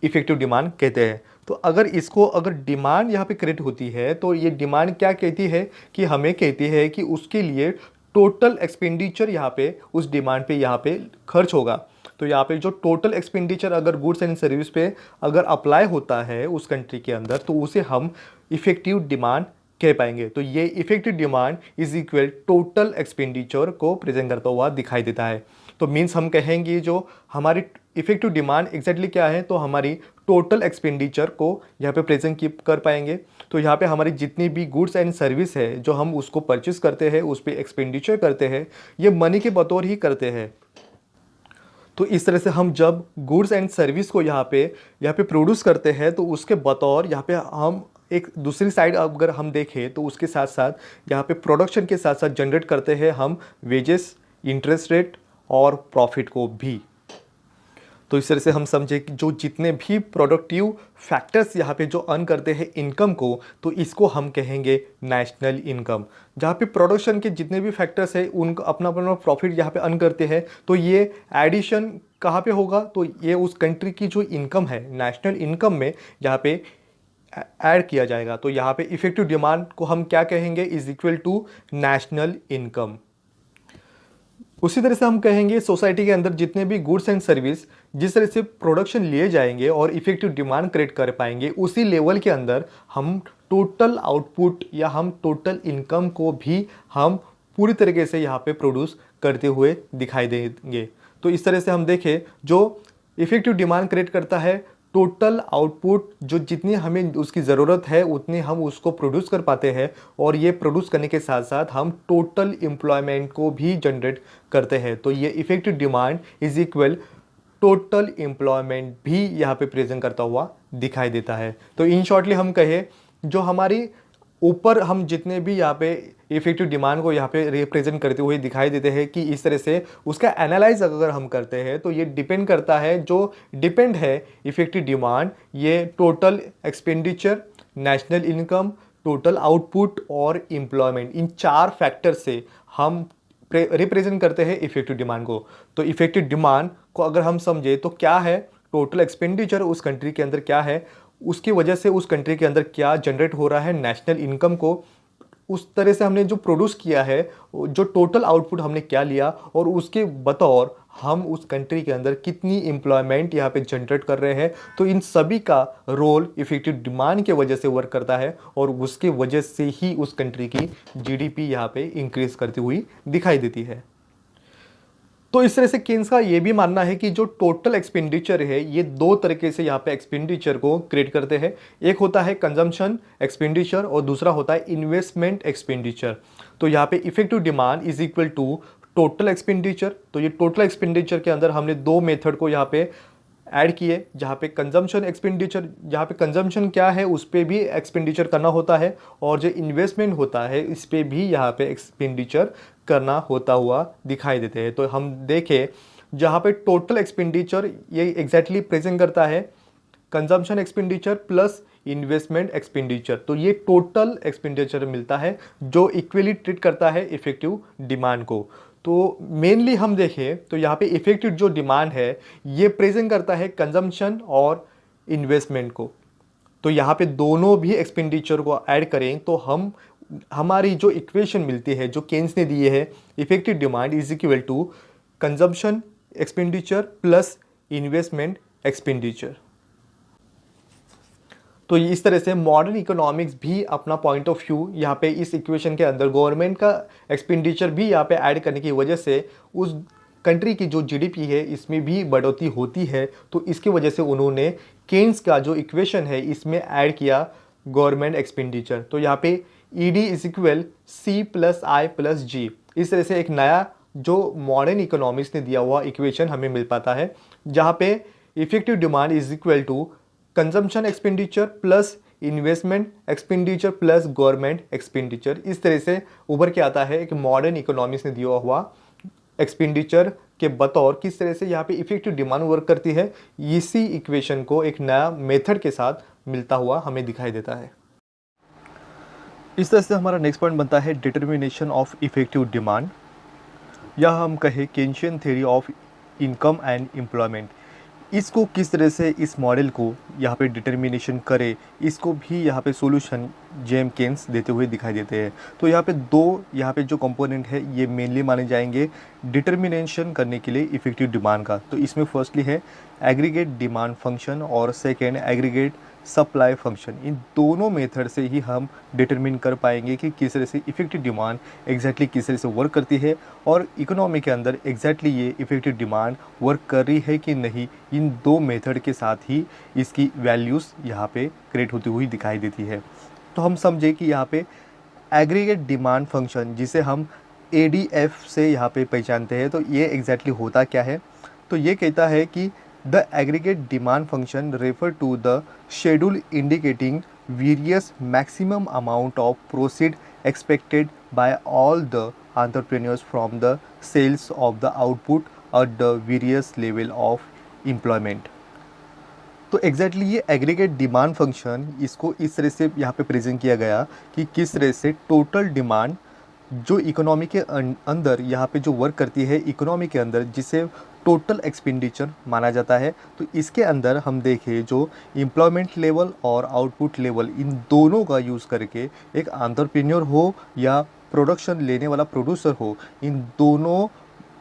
इफेक्टिव डिमांड कहते हैं। तो अगर इसको अगर डिमांड यहाँ पे क्रिएट होती है तो ये डिमांड क्या कहती है कि हमें कहती है कि उसके लिए टोटल एक्सपेंडिचर यहाँ पे उस डिमांड पे यहाँ पे खर्च होगा। तो यहाँ पे जो टोटल एक्सपेंडिचर अगर गुड्स एंड सर्विस पे अगर अप्लाई होता है उस कंट्री के अंदर तो उसे हम इफेक्टिव डिमांड कह पाएंगे। तो ये effective demand is equal total expenditure को प्रेजेंट करता हुआ दिखाई देता है। तो मीन्स हम कहेंगे जो हमारी इफेक्टिव डिमांड एग्जैक्टली क्या है, तो हमारी टोटल एक्सपेंडिचर को यहाँ पे प्रेजेंट कर पाएंगे। तो यहाँ पे हमारी जितनी भी गुड्स एंड सर्विस है जो हम उसको परचेस करते हैं, उस पर एक्सपेंडिचर करते हैं, ये मनी के बतौर ही करते हैं। तो इस तरह से हम जब गुड्स एंड सर्विस को यहाँ पे प्रोड्यूस करते हैं तो उसके बतौर यहाँ पे हम एक दूसरी साइड अगर हम देखें तो उसके साथ साथ यहाँ पे प्रोडक्शन के साथ साथ जनरेट करते हैं हम वेजेस, इंटरेस्ट रेट और प्रॉफिट को भी। तो इस तरह से हम समझे कि जो जितने भी प्रोडक्टिव फैक्टर्स यहाँ पे जो अर्न करते हैं इनकम को, तो इसको हम कहेंगे नेशनल इनकम। जहाँ पे प्रोडक्शन के जितने भी फैक्टर्स हैं उनका अपना अपना प्रॉफिट यहाँ पे अर्न करते हैं, तो ये एडिशन कहाँ पे होगा, तो ये उस कंट्री की जो इनकम है नेशनल इनकम में यहाँ पे ऐड किया जाएगा। तो यहाँ पे इफेक्टिव डिमांड को हम क्या कहेंगे, is equal to national income. उसी तरह से हम कहेंगे सोसाइटी के अंदर जितने भी गुड्स एंड सर्विस जिस तरह से प्रोडक्शन लिए जाएंगे और इफेक्टिव डिमांड क्रिएट कर पाएंगे, उसी लेवल के अंदर हम टोटल आउटपुट या हम टोटल इनकम को भी हम पूरी तरीके से यहाँ पे प्रोड्यूस करते हुए दिखाई देंगे। तो इस तरह से हम देखें जो इफेक्टिव डिमांड क्रिएट करता है टोटल आउटपुट, जो जितनी हमें उसकी ज़रूरत है उतनी हम उसको प्रोड्यूस कर पाते हैं, और ये प्रोड्यूस करने के साथ साथ हम टोटल एम्प्लॉयमेंट को भी जनरेट करते हैं। तो ये effective demand is equal total employment भी यहाँ पे प्रेजेंट करता हुआ दिखाई देता है। तो इन शॉर्टली हम कहें, जो हमारी ऊपर हम जितने भी यहाँ पे इफेक्टिव डिमांड को यहाँ पे रिप्रेजेंट करते हुए दिखाई देते हैं कि इस तरह से उसका एनालाइज अगर हम करते हैं तो ये डिपेंड करता है, जो डिपेंड है इफेक्टिव डिमांड, ये total expenditure, national income, total output और एम्प्लॉयमेंट, इन 4 फैक्टर से हम रिप्रेजेंट करते हैं इफेक्टिव डिमांड को। तो इफेक्टिव डिमांड को अगर हम समझे तो क्या है, टोटल एक्सपेंडिचर उस कंट्री के अंदर क्या है, उसकी वजह से उस कंट्री के अंदर क्या जनरेट हो रहा है, नेशनल इनकम को उस तरह से हमने जो प्रोड्यूस किया है, जो टोटल आउटपुट हमने क्या लिया, और उसके बतौर हम उस कंट्री के अंदर कितनी एम्प्लॉयमेंट यहाँ पे जनरेट कर रहे हैं। तो इन सभी का रोल इफेक्टिव डिमांड के वजह से वर्क करता है, और उसके वजह से ही उस कंट्री की जीडीपी यहाँ पे इंक्रीज करती हुई दिखाई देती है। तो इस तरह से केन्स का ये भी मानना है कि जो टोटल एक्सपेंडिचर है, ये 2 तरीके से यहाँ पे एक्सपेंडिचर को क्रिएट करते हैं। एक होता है कंजम्पशन एक्सपेंडिचर और दूसरा होता है इन्वेस्टमेंट एक्सपेंडिचर। तो यहाँ पे effective demand is equal to total expenditure. तो ये टोटल एक्सपेंडिचर के अंदर हमने 2 मेथड को यहाँ पे ऐड किए, जहाँ पे कंजम्पशन एक्सपेंडिचर, जहाँ पे कंजम्पशन क्या है उस पर भी एक्सपेंडिचर करना होता है, और जो इन्वेस्टमेंट होता है इस पर भी यहाँ पे एक्सपेंडिचर करना होता हुआ दिखाई देते हैं। तो हम देखें, जहाँ पे टोटल एक्सपेंडिचर ये एग्जैक्टली प्रेजेंट करता है consumption expenditure plus investment expenditure. तो ये टोटल एक्सपेंडिचर मिलता है जो इक्वली ट्रीट करता है इफेक्टिव डिमांड को। तो मेनली हम देखें तो यहाँ पे इफेक्टिव जो डिमांड है ये प्रेजेंट करता है कंजम्पशन और इन्वेस्टमेंट को। तो यहाँ पे दोनों भी एक्सपेंडिचर को ऐड करें तो हमारी जो इक्वेशन मिलती है, जो केन्स ने दिए है, effective demand is equal to consumption expenditure plus investment expenditure. तो इस तरह से मॉडर्न इकोनॉमिक्स भी अपना पॉइंट ऑफ व्यू यहाँ पे इस इक्वेशन के अंदर गवर्नमेंट का एक्सपेंडिचर भी यहाँ पे ऐड करने की वजह से उस कंट्री की जो जीडीपी है इसमें भी बढ़ोतरी होती है। तो इसकी वजह से उन्होंने केन्स का जो इक्वेशन है इसमें ऐड किया गवर्नमेंट एक्सपेंडिचर। तो यहाँ पे ED इज इक्वल C+I+G, इस तरह से एक नया जो मॉडर्न इकोनॉमिक्स ने दिया हुआ इक्वेशन हमें मिल पाता है, जहाँ पे effective demand is equal to consumption expenditure plus investment expenditure plus government expenditure. इस तरह से उभर के आता है एक मॉडर्न इकोनॉमिक्स ने दिया हुआ एक्सपेंडिचर के बतौर किस तरह से यहाँ पे इफेक्टिव डिमांड वर्क करती है। इसी इक्वेशन को एक नया मेथड के साथ मिलता हुआ हमें दिखाई देता है। इस तरह से हमारा नेक्स्ट पॉइंट बनता है डिटर्मिनेशन ऑफ इफेक्टिव डिमांड, या हम कहें Keynesian theory of income and employment. इसको किस तरह से इस मॉडल को यहाँ पे डिटर्मिनेशन करे, इसको भी यहाँ पे सॉल्यूशन जेम केन्स देते हुए दिखाई देते हैं। तो यहाँ पे 2 यहाँ पे जो कंपोनेंट है ये मेनली माने जाएंगे डिटर्मिनेशन करने के लिए इफेक्टिव डिमांड का। तो इसमें फर्स्टली है एग्रीगेट डिमांड फंक्शन और सेकेंड एग्रीगेट सप्लाई फंक्शन। इन दोनों मेथड से ही हम डिटरमिन कर पाएंगे कि किस तरह से इफेक्टिव डिमांड एग्जैक्टली किस तरह से वर्क करती है, और इकोनॉमी के अंदर एग्जैक्टली ये इफेक्टिव डिमांड वर्क कर रही है कि नहीं। इन 2 मेथड के साथ ही इसकी वैल्यूज़ यहाँ पे क्रिएट होती हुई दिखाई देती है। तो हम समझे कि यहाँ पे एग्रीगेट डिमांड फंक्शन, जिसे हम ADF से यहाँ पे पहचानते हैं, तो ये एग्जैक्टली होता क्या है। तो ये कहता है कि the aggregate demand function refer to the schedule indicating various maximum amount of proceed expected by all the entrepreneurs from the sales of the output at the various level of employment। तो एग्जैक्टली ये एग्रीगेट डिमांड फंक्शन, इसको इस तरह से यहाँ पे प्रेजेंट किया गया कि किस तरह से टोटल डिमांड जो इकोनॉमी के अंदर यहाँ पे जो वर्क करती है इकोनॉमी के अंदर, जिसे टोटल एक्सपेंडिचर माना जाता है। तो इसके अंदर हम देखें जो एम्प्लॉयमेंट लेवल और आउटपुट लेवल, इन दोनों का यूज़ करके एक एंटरप्रेन्योर हो या प्रोडक्शन लेने वाला प्रोड्यूसर हो, इन दोनों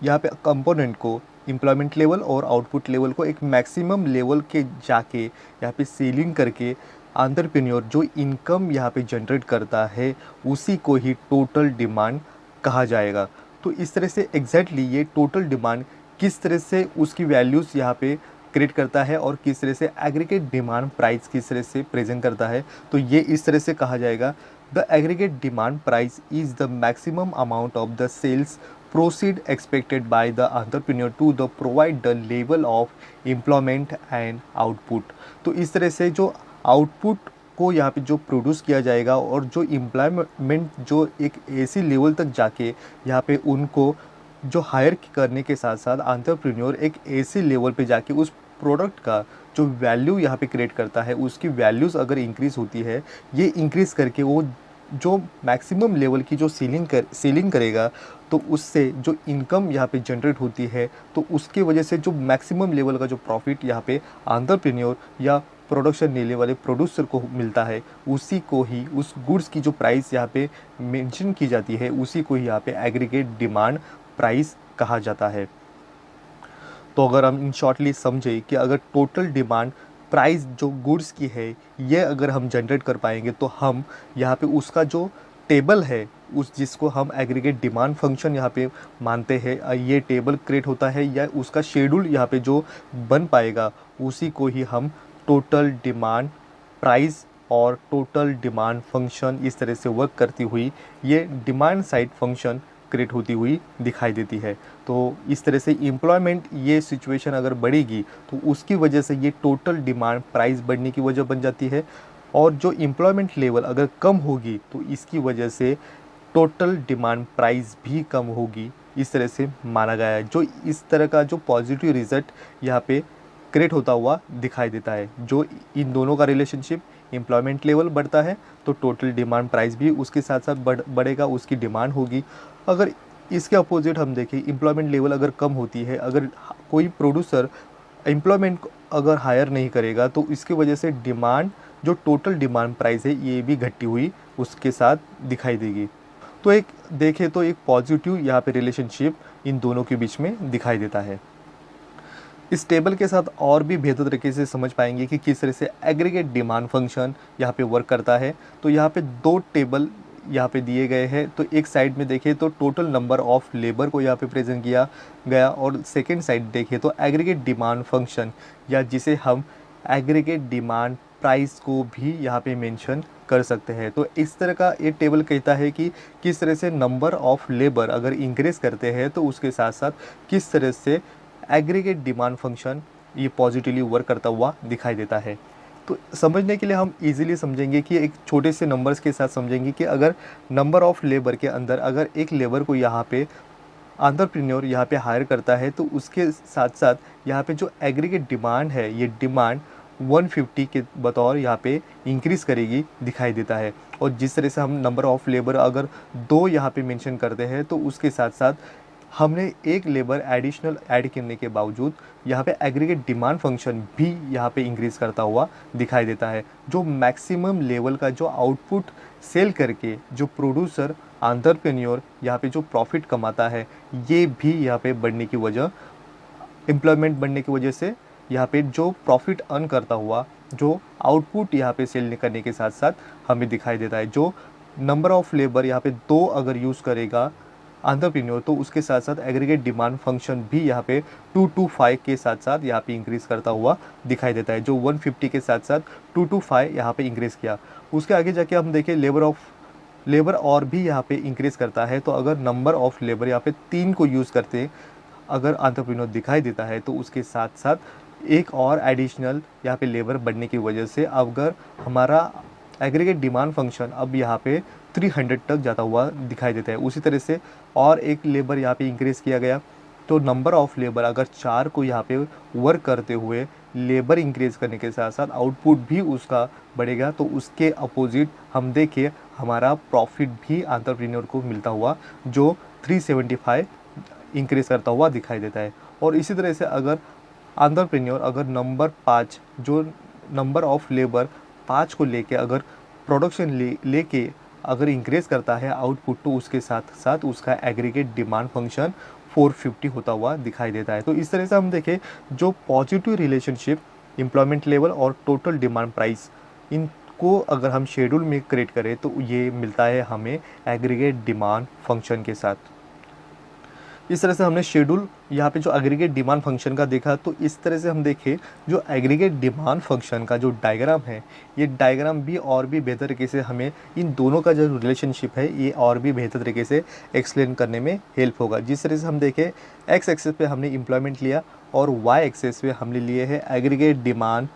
यहाँ पे कंपोनेंट को, एम्प्लॉयमेंट लेवल और आउटपुट लेवल को एक मैक्सिमम लेवल के जाके यहाँ पे सीलिंग करके एंटरप्रेन्योर जो इनकम यहाँ पे जनरेट करता है उसी को ही टोटल डिमांड कहा जाएगा। तो इस तरह से एग्जैक्टली ये टोटल डिमांड किस तरह से उसकी वैल्यूज़ यहाँ पे क्रिएट करता है और किस तरह से एग्रीगेट डिमांड प्राइस किस तरह से प्रेजेंट करता है। तो ये इस तरह से कहा जाएगा, the aggregate demand price is the maximum amount of the sales proceed expected by the entrepreneur to the provide the level of employment and output। तो इस तरह से जो आउटपुट को यहाँ पे जो प्रोड्यूस किया जाएगा और जो एम्प्लॉयमेंट जो एक ऐसी लेवल तक जाके यहाँ पे उनको जो हायर करने के साथ साथ एंटरप्रेन्योर एक ऐसे लेवल पे जाके उस प्रोडक्ट का जो वैल्यू यहाँ पे क्रिएट करता है, उसकी वैल्यूज़ अगर इंक्रीज़ होती है, ये इंक्रीज़ करके वो जो मैक्सिमम लेवल की जो सेलिंग करेगा, तो उससे जो इनकम यहाँ पे जनरेट होती है, तो उसके वजह से जो मैक्सिमम लेवल का जो प्रॉफिट यहाँ पे एंटरप्रेन्योर या प्रोडक्शन लेने वाले प्रोड्यूसर को मिलता है, उसी को ही उस गुड्स की जो प्राइस यहाँ पे मेंशन की जाती है, उसी को ही यहाँ पे एग्रीगेट डिमांड प्राइस कहा जाता है। तो अगर हम इन शॉर्टली समझे कि अगर टोटल डिमांड प्राइस जो गुड्स की है, ये अगर हम जनरेट कर पाएंगे, तो हम यहाँ पे उसका जो टेबल है, उस जिसको हम एग्रीगेट डिमांड फंक्शन यहाँ पे मानते हैं, ये टेबल क्रिएट होता है या उसका शेड्यूल यहाँ पे जो बन पाएगा, उसी को ही हम टोटल डिमांड प्राइस और टोटल डिमांड फंक्शन इस तरह से वर्क करती हुई ये डिमांड साइड फंक्शन क्रिएट होती हुई दिखाई देती है। तो इस तरह से एम्प्लॉयमेंट ये सिचुएशन अगर बढ़ेगी, तो उसकी वजह से ये टोटल डिमांड प्राइस बढ़ने की वजह बन जाती है, और जो एम्प्लॉयमेंट लेवल अगर कम होगी, तो इसकी वजह से टोटल डिमांड प्राइस भी कम होगी, इस तरह से माना गया है। जो इस तरह का जो पॉजिटिव रिजल्ट यहाँ पे क्रिएट होता हुआ दिखाई देता है। जो इन दोनों का रिलेशनशिप, एम्प्लॉयमेंट लेवल बढ़ता है तो टोटल डिमांड प्राइस भी उसके साथ साथ बढ़ेगा, उसकी डिमांड होगी। अगर इसके अपोजिट हम देखें, एम्प्लॉयमेंट लेवल अगर कम होती है, अगर कोई प्रोड्यूसर एम्प्लॉयमेंट अगर हायर नहीं करेगा, तो इसकी वजह से डिमांड जो टोटल डिमांड प्राइस है, ये भी घटती हुई उसके साथ दिखाई देगी। तो एक देखें तो एक पॉजिटिव यहाँ पे रिलेशनशिप इन दोनों के बीच में दिखाई देता है। इस टेबल के साथ और भी बेहतर तरीके से समझ पाएंगे कि किस तरह से एग्रीगेट डिमांड फंक्शन यहाँ पे वर्क करता है। तो यहाँ पे दो टेबल यहाँ पे दिए गए हैं। तो एक साइड में देखें तो टोटल नंबर ऑफ लेबर को यहाँ पे प्रेजेंट किया गया, और सेकेंड साइड देखें तो एग्रीगेट डिमांड फंक्शन, या जिसे हम एग्रीगेट डिमांड प्राइस को भी यहाँ पे मेंशन कर सकते हैं। तो इस तरह का ये टेबल कहता है कि किस तरह से नंबर ऑफ लेबर अगर इंक्रीज़ करते हैं, तो उसके साथ साथ किस तरह से एग्रीगेट डिमांड फंक्शन ये पॉजिटिवली वर्क करता हुआ दिखाई देता है। तो समझने के लिए हम इजीली समझेंगे कि एक छोटे से नंबर्स के साथ समझेंगे कि अगर नंबर ऑफ़ लेबर के अंदर अगर एक लेबर को यहाँ पे एंटरप्रेन्योर यहाँ पे हायर करता है, तो उसके साथ साथ यहाँ पे जो एग्रीगेट डिमांड है, ये डिमांड 150 के बतौर यहाँ पे इंक्रीज़ करेगी दिखाई देता है। और जिस तरह से हम नंबर ऑफ़ लेबर अगर 2 यहाँ पे मेंशन करते हैं, तो उसके साथ साथ हमने एक लेबर एडिशनल ऐड करने के बावजूद यहाँ पे एग्रीगेट डिमांड फंक्शन भी यहाँ पे इंक्रीज़ करता हुआ दिखाई देता है। जो मैक्सिमम लेवल का जो आउटपुट सेल करके जो प्रोड्यूसर एंटरप्रेन्योर यहाँ पे जो प्रॉफिट कमाता है, ये भी यहाँ पे बढ़ने की वजह, एम्प्लॉयमेंट बढ़ने की वजह से यहाँ पे जो प्रॉफिट अर्न करता हुआ जो आउटपुट यहाँ पे सेल करने के साथ साथ हमें दिखाई देता है। जो नंबर ऑफ़ लेबर यहाँ पे 2 अगर यूज़ करेगा एंटरप्रेन्योर, तो उसके साथ साथ एग्रीगेट डिमांड फंक्शन भी यहाँ पे 225 के साथ साथ यहाँ पे इंक्रीज़ करता हुआ दिखाई देता है। जो 150 के साथ साथ 225 यहाँ पे इंक्रीज़ किया। उसके आगे जाके हम देखें लेबर और भी यहाँ पे इंक्रीज़ करता है। तो अगर नंबर ऑफ़ लेबर यहाँ पे 3 को यूज़ करते अगर एंटरप्रेन्योर दिखाई देता है, तो उसके साथ साथ एक और एडिशनल यहाँ पे लेबर बढ़ने की वजह से अगर हमारा एग्रीगेट डिमांड फंक्शन अब यहाँ पे 300 तक जाता हुआ दिखाई देता है। उसी तरह से और एक लेबर यहाँ पे इंक्रीज़ किया गया, तो नंबर ऑफ़ लेबर अगर 4 को यहाँ पे वर्क करते हुए लेबर इंक्रीज़ करने के साथ साथ आउटपुट भी उसका बढ़ेगा, तो उसके अपोजिट हम देखें हमारा प्रॉफिट भी एंटरप्रेन्योर को मिलता हुआ जो 375 इंक्रीज़ करता हुआ दिखाई देता है। और इसी तरह से अगर एंटरप्रेन्योर अगर नंबर 5 जो नंबर ऑफ़ लेबर 5 को लेके अगर प्रोडक्शन लेके अगर इंक्रीज़ करता है आउटपुट, तो उसके साथ साथ उसका एग्रीगेट डिमांड फंक्शन 450 होता हुआ दिखाई देता है। तो इस तरह से हम देखें जो पॉजिटिव रिलेशनशिप एम्प्लॉयमेंट लेवल और टोटल डिमांड प्राइस, इनको अगर हम शेड्यूल में क्रिएट करें, तो ये मिलता है हमें एग्रीगेट डिमांड फंक्शन के साथ। इस तरह से हमने शेड्यूल यहाँ पे जो एग्रीगेट डिमांड फंक्शन का देखा। तो इस तरह से हम देखें जो एग्रीगेट डिमांड फंक्शन का जो डायग्राम है, ये डायग्राम भी और भी बेहतर तरीके से हमें इन दोनों का जो रिलेशनशिप है ये और भी बेहतर तरीके से एक्सप्लेन करने में हेल्प होगा। जिस तरह से हम देखें एक्स एक्सेस पे हमने एम्प्लॉयमेंट लिया और वाई एक्सेस पे हमने लिए है एग्रीगेट डिमांड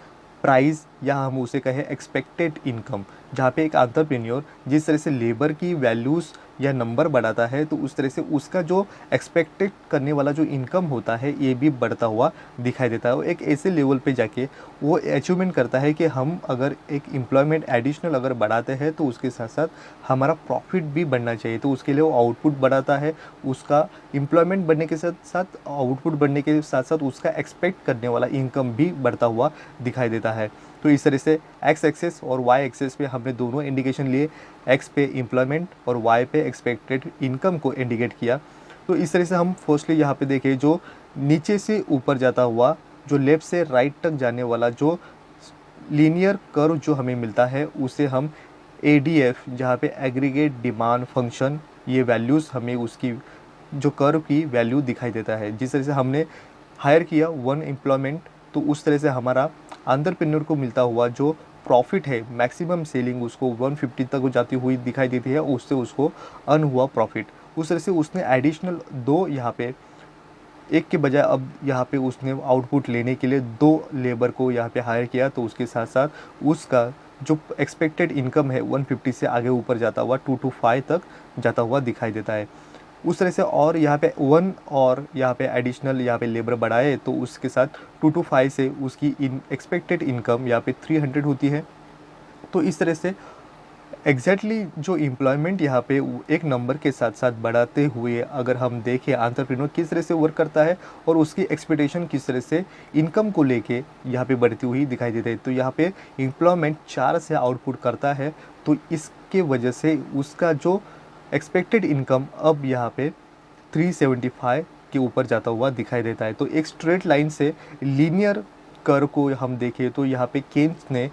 प्राइस, या हम उसे कहें एक्सपेक्टेड इनकम, जहाँ पे एक एंटरप्रेन्योर जिस तरह से लेबर की वैल्यूज़ या नंबर बढ़ाता है तो उस तरह से उसका जो एक्सपेक्टेड करने वाला जो इनकम होता है ये भी बढ़ता हुआ दिखाई देता है। वो एक ऐसे लेवल पे जाके वो अचीवमेंट करता है कि हम अगर एक एम्प्लॉयमेंट एडिशनल अगर बढ़ाते हैं तो उसके साथ साथ हमारा प्रॉफिट भी बढ़ना चाहिए। तो उसके लिए वो आउटपुट बढ़ाता है, उसका एम्प्लॉयमेंट बढ़ने के साथ साथ आउटपुट बढ़ने के साथ साथ उसका एक्सपेक्ट करने वाला इनकम भी बढ़ता हुआ दिखाई देता है। तो इस तरह से एक्स एक्सेस और वाई एक्सेस पे हमने दोनों इंडिकेशन लिए, एक्स पे एम्प्लॉयमेंट और वाई पे एक्सपेक्टेड इनकम को इंडिकेट किया। तो इस तरह से हम फर्स्टली यहाँ पे देखें जो नीचे से ऊपर जाता हुआ जो लेफ़्ट से राइट तक जाने वाला जो लीनियर कर्व जो हमें मिलता है उसे हम एडीएफ, जहाँ पे एग्रीगेट डिमांड फंक्शन, ये वैल्यूज़ हमें उसकी जो कर्व की वैल्यू दिखाई देता है। जिस तरह से हमने हायर किया वन एम्प्लॉयमेंट तो उस तरह से हमारा एंटरप्रेन्योर को मिलता हुआ जो प्रॉफिट है मैक्सिमम सेलिंग उसको 150 तक जाती हुई दिखाई देती है, उससे उसको अर्न हुआ प्रॉफिट। उस तरह से उसने एडिशनल दो यहाँ पे एक के बजाय अब यहाँ पे उसने आउटपुट लेने के लिए दो लेबर को यहाँ पे हायर किया, तो उसके साथ साथ उसका जो एक्सपेक्टेड इनकम है 150 से आगे ऊपर जाता हुआ 2 to 5 तक जाता हुआ दिखाई देता है। उस तरह से और यहाँ पे वन और यहाँ पे एडिशनल यहाँ पे लेबर बढ़ाए तो उसके साथ 2 to 5 से उसकी एक्सपेक्टेड इनकम यहाँ पे 300 होती है। तो इस तरह से एग्जैक्टली जो एम्प्लॉयमेंट यहाँ पे एक नंबर के साथ साथ बढ़ाते हुए अगर हम देखें एंटरप्रेन्योर किस तरह से वर्क करता है और उसकी एक्सपेक्टेशन किस तरह से इनकम को लेके यहाँ पे बढ़ती हुई दिखाई देती है। तो यहाँ पे एम्प्लॉयमेंट 4 से आउटपुट करता है तो इसके वजह से उसका जो एक्सपेक्टेड इनकम अब यहाँ पे 375 के ऊपर जाता हुआ दिखाई देता है। तो एक स्ट्रेट लाइन से लीनियर कर्व को हम देखें तो यहाँ पे केन्स ने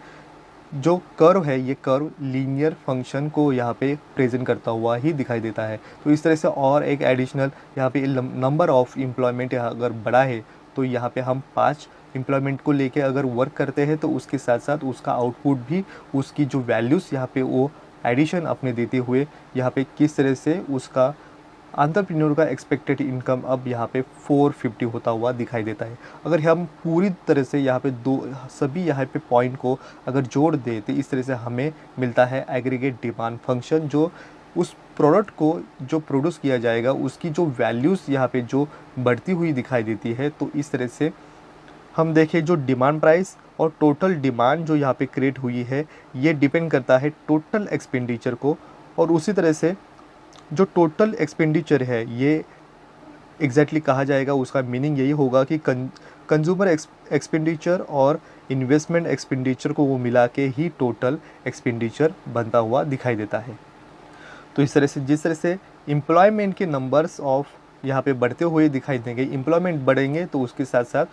जो कर्व है ये कर्व लीनियर फंक्शन को यहाँ पे प्रेजेंट करता हुआ ही दिखाई देता है। तो इस तरह से और एक एडिशनल यहाँ पे नंबर ऑफ एम्प्लॉयमेंट यहाँ अगर बढ़ा है तो यहाँ पे हम 5 एम्प्लॉयमेंट को लेके अगर वर्क करते हैं तो उसके साथ साथ उसका आउटपुट भी उसकी जो वैल्यूज़ यहाँ पे वो एडिशन अपने देते हुए यहाँ पे किस तरह से उसका एंटरप्रेन्योर का एक्सपेक्टेड इनकम अब यहाँ पे 450 होता हुआ दिखाई देता है। अगर हम पूरी तरह से यहाँ पे सभी यहाँ पे पॉइंट को अगर जोड़ दें तो इस तरह से हमें मिलता है एग्रीगेट डिमांड फंक्शन, जो उस प्रोडक्ट को जो प्रोड्यूस किया जाएगा उसकी जो वैल्यूज़ यहाँ पे जो बढ़ती हुई दिखाई देती है। तो इस तरह से हम देखें जो डिमांड प्राइस और टोटल डिमांड जो यहाँ पे क्रिएट हुई है ये डिपेंड करता है टोटल एक्सपेंडिचर को, और उसी तरह से जो टोटल एक्सपेंडिचर है ये एग्जैक्टली कहा जाएगा उसका मीनिंग यही होगा कि कंज्यूमर एक्सपेंडिचर और इन्वेस्टमेंट एक्सपेंडिचर को वो मिला के ही टोटल एक्सपेंडिचर बनता हुआ दिखाई देता है। तो इस तरह से जिस तरह से एम्प्लॉयमेंट के नंबर्स ऑफ यहाँ पे बढ़ते हुए दिखाई देंगे, एम्प्लॉयमेंट बढ़ेंगे तो उसके साथ साथ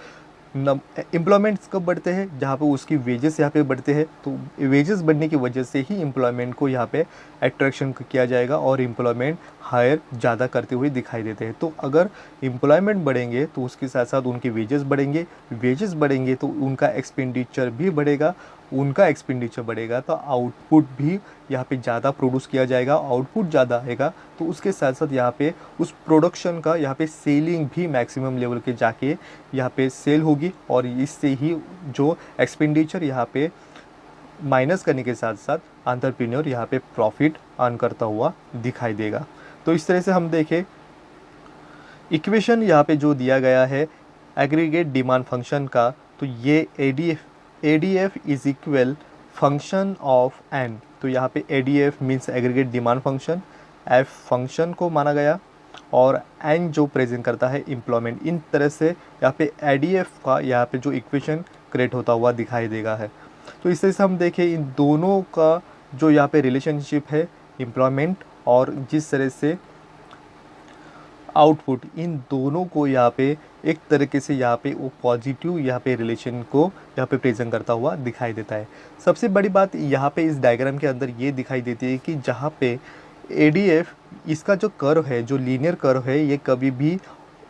एम्प्लॉयमेंट्स कब बढ़ते हैं जहाँ पे उसकी वेजेस यहाँ पे बढ़ते हैं। तो वेजेस बढ़ने की वजह से ही एम्प्लॉयमेंट को यहाँ पे अट्रैक्शन किया जाएगा और एम्प्लॉयमेंट हायर ज़्यादा करते हुए दिखाई देते हैं। तो अगर एम्प्लॉयमेंट बढ़ेंगे तो उसके साथ साथ उनके वेजेस बढ़ेंगे, वेजेस बढ़ेंगे तो उनका एक्सपेंडिचर भी बढ़ेगा, उनका एक्सपेंडिचर बढ़ेगा तो आउटपुट भी यहाँ पे ज़्यादा प्रोड्यूस किया जाएगा, आउटपुट ज़्यादा आएगा तो उसके साथ साथ यहाँ पे उस प्रोडक्शन का यहाँ पे सेलिंग भी मैक्सिमम लेवल के जाके यहाँ पे सेल होगी और इससे ही जो एक्सपेंडिचर यहाँ पे माइनस करने के साथ साथ एंटरप्रेन्योर यहाँ पे प्रॉफिट अर्न करता हुआ दिखाई देगा। तो इस तरह से हम देखें इक्वेशन यहाँ पे जो दिया गया है एग्रीगेट डिमांड फंक्शन का, तो ये ADF is equal function of N. तो यहाँ पे ADF means aggregate demand function, F function को माना गया और एन जो प्रेजेंट करता है एम्प्लॉयमेंट। इन तरह से यहाँ पे ADF का यहाँ पे जो इक्वेशन क्रिएट होता हुआ दिखाई देगा है। तो इस तरह से हम देखें इन दोनों का जो यहाँ पे रिलेशनशिप है एम्प्लॉयमेंट और जिस तरह से आउटपुट, इन दोनों को यहाँ पे एक तरीके से यहाँ पे वो पॉजिटिव यहाँ पे रिलेशन को यहाँ पे प्रेजेंट करता हुआ दिखाई देता है। सबसे बड़ी बात यहाँ पे इस डायग्राम के अंदर ये दिखाई देती है कि जहाँ पे ADF इसका जो कर्व है, जो लीनियर कर्व है, ये कभी भी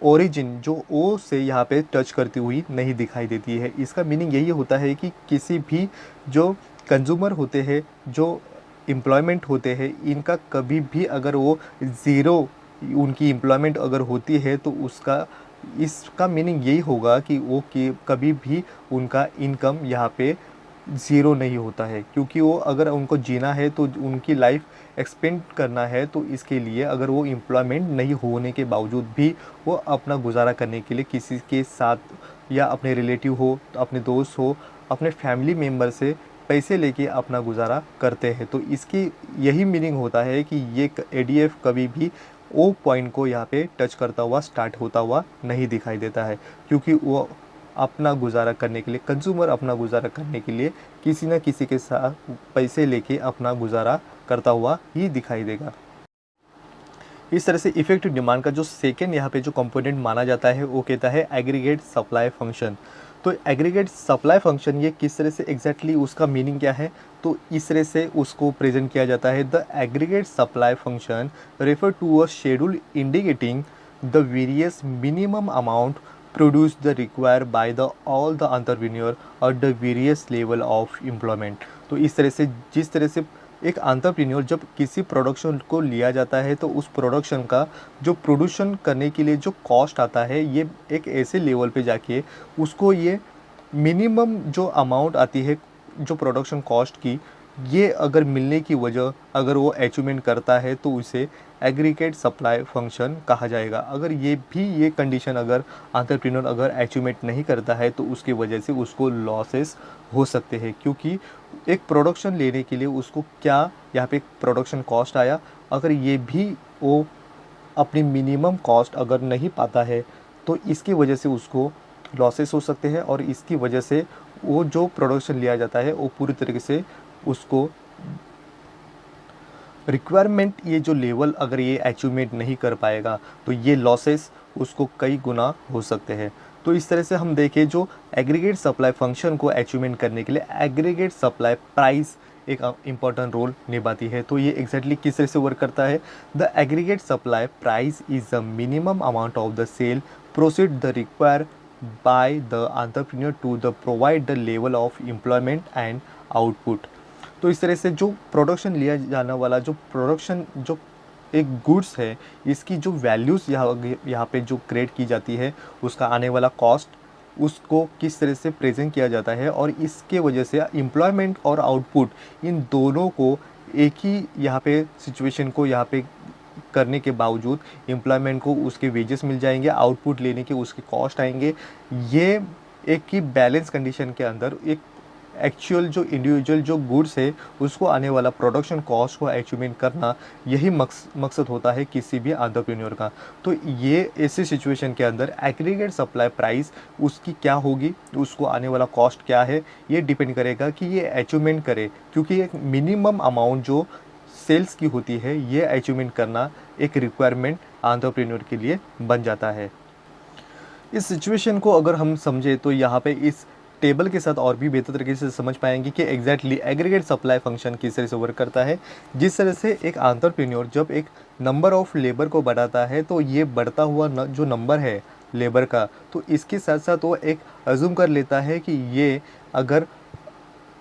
ओरिजिन जो ओ से यहाँ पे टच करती हुई नहीं दिखाई देती है। इसका मीनिंग यही होता है कि किसी भी जो कंज्यूमर होते हैं, जो एम्प्लॉयमेंट होते हैं, इनका कभी भी अगर वो ज़ीरो उनकी एम्प्लॉयमेंट अगर होती है तो उसका इसका मीनिंग यही होगा कि वो कि कभी भी उनका इनकम यहाँ पे ज़ीरो नहीं होता है, क्योंकि वो अगर उनको जीना है तो उनकी लाइफ एक्सपेंड करना है, तो इसके लिए अगर वो एम्प्लॉयमेंट नहीं होने के बावजूद भी वो अपना गुजारा करने के लिए किसी के साथ या अपने रिलेटिव हो, अपने दोस्त हो, अपने फैमिली मेम्बर से पैसे लेके अपना गुजारा करते हैं। तो इसकी यही मीनिंग होता है कि ये एडीएफ कभी भी ओ पॉइंट को यहाँ पे टच करता हुआ स्टार्ट होता हुआ नहीं दिखाई देता है, क्योंकि वो अपना गुजारा करने के लिए, कंज्यूमर अपना गुजारा करने के लिए किसी न किसी के साथ पैसे लेके अपना गुजारा करता हुआ ही दिखाई देगा। इस तरह से इफेक्टिव डिमांड का जो सेकेंड यहाँ पे जो कंपोनेंट माना जाता है वो कहता है एग्रीगेट सप्लाई फंक्शन। तो एग्रीगेट सप्लाई फंक्शन ये किस तरह से एग्जैक्टली उसका मीनिंग क्या है, तो इस तरह से उसको प्रेजेंट किया जाता है। The aggregate supply function refer to a schedule indicating the various minimum amount produced the required by the all the entrepreneur or the various level of employment। तो इस तरह से जिस तरह से एक एंटरप्रेन्योर जब किसी प्रोडक्शन को लिया जाता है तो उस प्रोडक्शन का जो प्रोड्यूशन करने के लिए जो कॉस्ट आता है, ये एक ऐसे लेवल पे जाके उसको ये मिनिमम जो अमाउंट आती है जो प्रोडक्शन कॉस्ट की, ये अगर मिलने की वजह अगर वो अचीवमेंट करता है तो उसे एग्रीगेट सप्लाई फंक्शन कहा जाएगा। अगर ये कंडीशन अगर एंटरप्रेन्योर अगर अचीवमेंट नहीं करता है तो उसकी वजह से उसको लॉसेस हो सकते हैं, क्योंकि एक प्रोडक्शन लेने के लिए उसको क्या यहाँ पे प्रोडक्शन कॉस्ट आया, अगर ये भी वो अपनी मिनिमम कॉस्ट अगर नहीं पाता है तो इसकी वजह से उसको लॉसेस हो सकते हैं, और इसकी वजह से वो जो प्रोडक्शन लिया जाता है वो पूरी तरीके से उसको रिक्वायरमेंट ये जो लेवल अगर ये अचीवमेंट नहीं कर पाएगा तो ये लॉसेस उसको कई गुना हो सकते हैं। तो इस तरह से हम देखें जो एग्रीगेट सप्लाई फंक्शन को अचीवमेंट करने के लिए एग्रीगेट सप्लाई प्राइस एक इम्पॉर्टेंट रोल निभाती है। तो ये एग्जैक्टली किस तरह से वर्क करता है, the aggregate supply price is the minimum amount of the sale proceed the require by the entrepreneur to the provide the level of employment and output. तो इस तरह से जो प्रोडक्शन लिया जाने वाला जो प्रोडक्शन जो एक गुड्स है, इसकी जो वैल्यूज़ यहाँ पे जो क्रिएट की जाती है, उसका आने वाला कॉस्ट, उसको किस तरह से प्रेजेंट किया जाता है, और इसके वजह से एम्प्लॉयमेंट और आउटपुट इन दोनों को एक ही यहाँ पे सिचुएशन को यहाँ पे करने के बावजूद एम्प्लॉयमेंट को उसके वेजेस मिल जाएंगे, आउटपुट लेने के उसके कॉस्ट आएंगे। ये एक ही बैलेंस कंडीशन के अंदर एक एक्चुअल जो इंडिविजुअल जो गुड्स है उसको आने वाला प्रोडक्शन कॉस्ट को अचीवमेंट करना, यही मकसद होता है किसी भी एंटरप्रेन्योर का। तो ये ऐसी सिचुएशन के अंदर एग्रीगेट सप्लाई प्राइस उसकी क्या होगी, उसको आने वाला कॉस्ट क्या है, ये डिपेंड करेगा कि ये अचीवमेंट करे, क्योंकि एक मिनिमम अमाउंट जो सेल्स की होती है ये अचीवमेंट करना एक रिक्वायरमेंट एंटरप्रेन्योर के लिए बन जाता है। इस सिचुएशन को अगर हम समझे तो यहाँ पे इस टेबल के साथ और भी बेहतर तरीके से समझ पाएंगे कि एग्जैक्टली एग्रीगेट सप्लाई फंक्शन किस तरह से वर्क करता है। जिस तरह से एक एंटरप्रेन्योर जब एक नंबर ऑफ लेबर को बढ़ाता है तो ये बढ़ता हुआ जो नंबर है लेबर का, तो इसके साथ साथ वो एक अज्यूम कर लेता है कि ये अगर